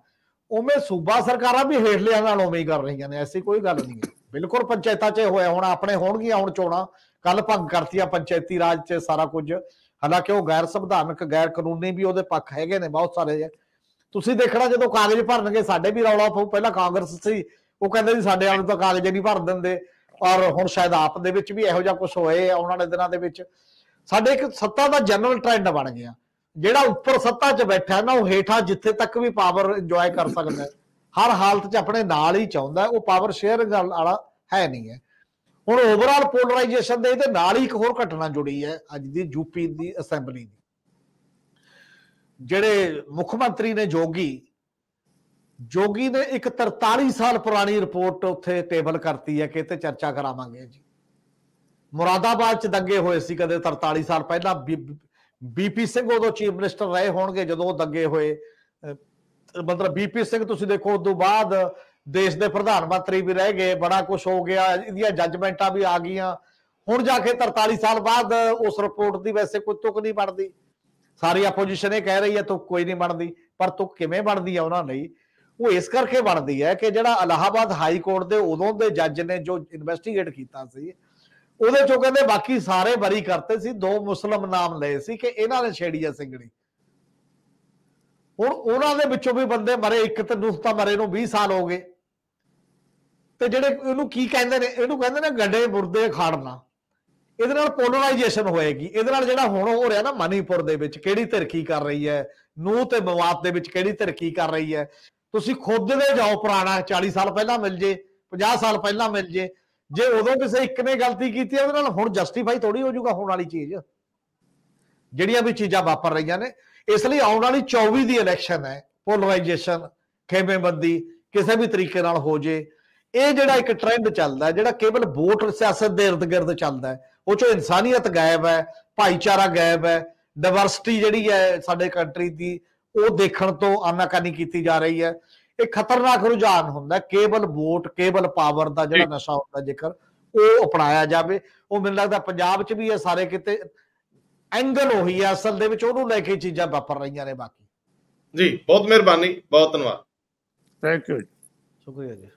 ਉਵੇਂ ਸੂਬਾ ਸਰਕਾਰਾਂ ਵੀ ਹੇਠਲਿਆਂ ਨਾਲ ਉਵੇਂ ਹੀ ਕਰ ਰਹੀਆਂ ਨੇ। ਐਸੀ ਕੋਈ ਗੱਲ ਨਹੀਂ ਹੈ। ਬਿਲਕੁਲ ਪੰਚਾਇਤਾਂ 'ਚ ਹੋਇਆ, ਹੁਣ ਆਪਣੇ ਹੋਣਗੀਆਂ ਹੁਣ ਚੋਣਾਂ, ਕੱਲ ਭੰਗ ਕਰਤੀਆਂ ਪੰਚਾਇਤੀ ਰਾਜ 'ਚ ਸਾਰਾ ਕੁਝ। ਹਾਲਾਂਕਿ ਉਹ ਗੈਰ ਸੰਵਿਧਾਨਕ ਗੈਰ ਕਾਨੂੰਨੀ ਵੀ ਉਹਦੇ ਪੱਖ ਹੈਗੇ ਨੇ ਬਹੁਤ ਸਾਰੇ। ਤੁਸੀਂ ਦੇਖਣਾ ਜਦੋਂ ਕਾਗਜ਼ ਭਰਨਗੇ ਸਾਡੇ ਵੀ ਰੌਲਾ ਪਊ। ਪਹਿਲਾਂ ਕਾਂਗਰਸ ਸੀ, ਉਹ ਕਹਿੰਦੇ ਸੀ ਸਾਡੇ ਆਲੇ ਤਾਂ ਕਾਗਜ਼ ਨਹੀਂ ਭਰ ਦਿੰਦੇ, ਔਰ ਹੁਣ ਸ਼ਾਇਦ ਆਪ ਦੇ ਵਿੱਚ ਵੀ ਇਹੋ ਜਿਹਾ ਕੁਝ ਹੋਏ ਆਉਣ ਵਾਲੇ ਦਿਨਾਂ ਦੇ ਵਿੱਚ। ਸਾਡੇ ਇੱਕ ਸੱਤਾ ਦਾ ਜਨਰਲ ਟ੍ਰੈਂਡ ਬਣ ਗਿਆ, ਜਿਹੜਾ ਉੱਪਰ ਸੱਤਾ 'ਚ ਬੈਠਾ ਨਾ ਉਹ ਹੇਠਾਂ ਜਿੱਥੇ ਤੱਕ ਵੀ ਪਾਵਰ ਇੰਜੋਏ ਕਰ ਸਕਦਾ, ਹਰ ਹਾਲਤ 'ਚ ਆਪਣੇ ਨਾਲ ਹੀ ਚਾਹੁੰਦਾ। ਉਹ ਪਾਵਰ ਸ਼ੇਅਰ ਵਾਲਾ ਹੈ ਨਹੀਂ ਹੈ। ਹੁਣ ਓਵਰਆਲ ਪੋਲਰਾਈਜੇਸ਼ਨ ਦੇ ਇਹਦੇ ਨਾਲ ਹੀ ਇੱਕ ਹੋਰ ਘਟਨਾ ਜੁੜੀ ਹੈ ਅੱਜ ਦੀ ਯੂਪੀ ਦੀ ਅਸੈਂਬਲੀ ਦੀ। ਜਿਹੜੇ ਮੁੱਖ ਮੰਤਰੀ ਨੇ ਜੋਗੀ ਨੇ ਇੱਕ 43 ਸਾਲ ਪੁਰਾਣੀ ਰਿਪੋਰਟ ਉੱਥੇ ਟੇਬਲ ਕਰਤੀ ਹੈ ਕਿ ਤੇ ਚਰਚਾ ਕਰਾਵਾਂਗੇ ਜੀ। ਮੁਰਾਦਾਬਾਦ 'ਚ ਦੰਗੇ ਹੋਏ ਸੀ ਕਦੇ 43 ਸਾਲ ਪਹਿਲਾਂ। BP ਸਿੰਘ ਉਦੋਂ ਚੀਫ ਮਿਨਿਸਟਰ ਰਹੇ ਹੋਣਗੇ ਜਦੋਂ ਉਹ ਦੰਗੇ ਹੋਏ। ਮਤਲਬ BP ਸਿੰਘ ਤੁਸੀਂ ਦੇਖੋ ਉਸ ਤੋਂ ਬਾਅਦ ਦੇਸ਼ ਦੇ ਪ੍ਰਧਾਨ ਮੰਤਰੀ ਵੀ ਰਹਿ ਗਏ, ਬੜਾ ਕੁਝ ਹੋ ਗਿਆ, ਇਹਦੀਆਂ ਜੱਜਮੈਂਟਾਂ ਵੀ ਆ ਗਈਆਂ। ਹੁਣ ਜਾ ਕੇ 43 ਸਾਲ ਬਾਅਦ ਉਸ ਰਿਪੋਰਟ ਦੀ ਵੈਸੇ ਕੋਈ ਤੁਕ ਨਹੀਂ ਬਣਦੀ। ਸਾਰੀ ਆਪੋਜੀਸ਼ਨ ਇਹ ਕਹਿ ਰਹੀ ਹੈ ਤੁਕ ਕੋਈ ਨਹੀਂ ਬਣਦੀ, ਪਰ ਤੁਕ ਕਿਵੇਂ ਬਣਦੀ ਹੈ ਉਹਨਾਂ ਲਈ? ਉਹ ਇਸ ਕਰਕੇ ਬਣਦੀ ਹੈ ਕਿ ਜਿਹੜਾ ਇਲਾਹਾਬਾਦ ਹਾਈ ਕੋਰਟ ਦੇ ਉਦੋਂ ਦੇ ਜੱਜ ਨੇ ਜੋ ਇਨਵੈਸਟੀਗੇਟ ਕੀਤਾ ਸੀ, ਉਹਦੇ ਚੋਂ ਕਹਿੰਦੇ ਬਾਕੀ ਸਾਰੇ ਬਰੀ ਕਰਤੇ ਸੀ, 2 ਮੁਸਲਿਮ ਨਾਮ ਲਏ ਸੀ ਕਿ ਇਹਨਾਂ ਨੇ ਛੇੜੀ ਹੈ ਸਿੰਗੜੀ। ਹੁਣ ਉਹਨਾਂ ਦੇ ਵਿੱਚੋਂ ਵੀ ਬੰਦੇ ਮਰੇ, ਇੱਕ ਤੇ ਤਾਂ ਮਰੇ ਨੂੰ 20 ਸਾਲ ਹੋ ਗਏ, ਤੇ ਜਿਹੜੇ ਇਹਨੂੰ ਕੀ ਕਹਿੰਦੇ ਨੇ, ਇਹਨੂੰ ਕਹਿੰਦੇ ਨੇ ਗੱਡੇ ਮੁਰਦੇ ਖਾੜਨਾ। ਇਹਦੇ ਨਾਲ ਪੋਲਰਾਈਜੇਸ਼ਨ ਹੋਏਗੀ। ਇਹਦੇ ਨਾਲ ਜਿਹੜਾ ਹੁਣ ਹੋ ਰਿਹਾ ਨਾ ਮਨੀਪੁਰ ਦੇ ਵਿੱਚ, ਕਿਹੜੀ ਧਿਰ ਕੀ ਕਰ ਰਹੀ ਹੈ, ਨੂੰਹ ਤੇ ਮਵਾਦ ਦੇ ਵਿੱਚ ਕਿਹੜੀ ਧਿਰ ਕੀ ਕਰ ਰਹੀ ਹੈ, ਤੁਸੀਂ ਖੁਦ ਦੇ ਜਾਓ, ਪੁਰਾਣਾ 40 ਸਾਲ ਪਹਿਲਾਂ ਮਿਲ ਜੇ, 50 ਸਾਲ ਪਹਿਲਾਂ ਮਿਲ ਜੇ, ਜੇ ਉਦੋਂ ਕਿਸੇ ਇੱਕ ਨੇ ਗਲਤੀ ਕੀਤੀ ਉਹਦੇ ਨਾਲ ਹੁਣ ਜਸਟੀਫਾਈ ਥੋੜੀ ਹੋ ਜਾਊਗਾ ਹੋਣ ਵਾਲੀ ਚੀਜ਼, ਜਿਹੜੀਆਂ ਵੀ ਚੀਜ਼ਾਂ ਵਾਪਰ ਰਹੀਆਂ ਨੇ। ਇਸ ਲਈ ਆਉਣ ਵਾਲੀ 24 ਦੀ ਇਲੈਕਸ਼ਨ ਹੈ, ਪੋਲਰਾਈਜੇਸ਼ਨ, ਖੇਮੇਬੰਦੀ ਕਿਸੇ ਵੀ ਤਰੀਕੇ ਨਾਲ ਹੋ ਜੇ। ਇਹ ਜਿਹੜਾ ਇੱਕ ਟ੍ਰੈਂਡ ਚੱਲਦਾ, ਜਿਹੜਾ ਕੇਵਲ ਵੋਟ ਸਿਆਸਤ ਦੇ ਇਰਦ ਗਿਰਦ ਚੱਲਦਾ, ਉਹ ਚੋਂ ਇਨਸਾਨੀਅਤ ਗਾਇਬ ਹੈ, ਭਾਈਚਾਰਾ ਗਾਇਬ ਹੈ, ਡਾਇਵਰਸਿਟੀ ਜਿਹੜੀ ਹੈ ਸਾਡੇ ਕੰਟਰੀ ਦੀ ਉਹ ਦੇਖਣ ਤੋਂ ਆਨਾਕਾਨੀ ਕੀਤੀ ਜਾ ਰਹੀ ਹੈ। ਇਹ ਖਤਰਨਾਕ ਰੁਝਾਨ ਹੁੰਦਾ, ਕੇਵਲ ਵੋਟ, ਕੇਵਲ ਪਾਵਰ ਦਾ ਜਿਹੜਾ ਨਸ਼ਾ ਹੁੰਦਾ, ਜੇਕਰ ਉਹ ਅਪਣਾਇਆ ਜਾਵੇ। ਉਹ ਮੈਨੂੰ ਲੱਗਦਾ ਪੰਜਾਬ 'ਚ ਵੀ ਇਹ ਸਾਰੇ ਕਿਤੇ ਐਂਗਲ ਉਹੀ ਹੈ, ਅਸਲ ਦੇ ਵਿੱਚ ਉਹਨੂੰ ਲੈ ਕੇ ਚੀਜ਼ਾਂ ਵਾਪਰ ਰਹੀਆਂ ਨੇ। ਬਾਕੀ ਜੀ ਬਹੁਤ ਮਿਹਰਬਾਨੀ, ਬਹੁਤ ਧੰਨਵਾਦ, ਥੈਂਕ ਯੂ, ਸ਼ੁਕਰੀਆ ਜੀ।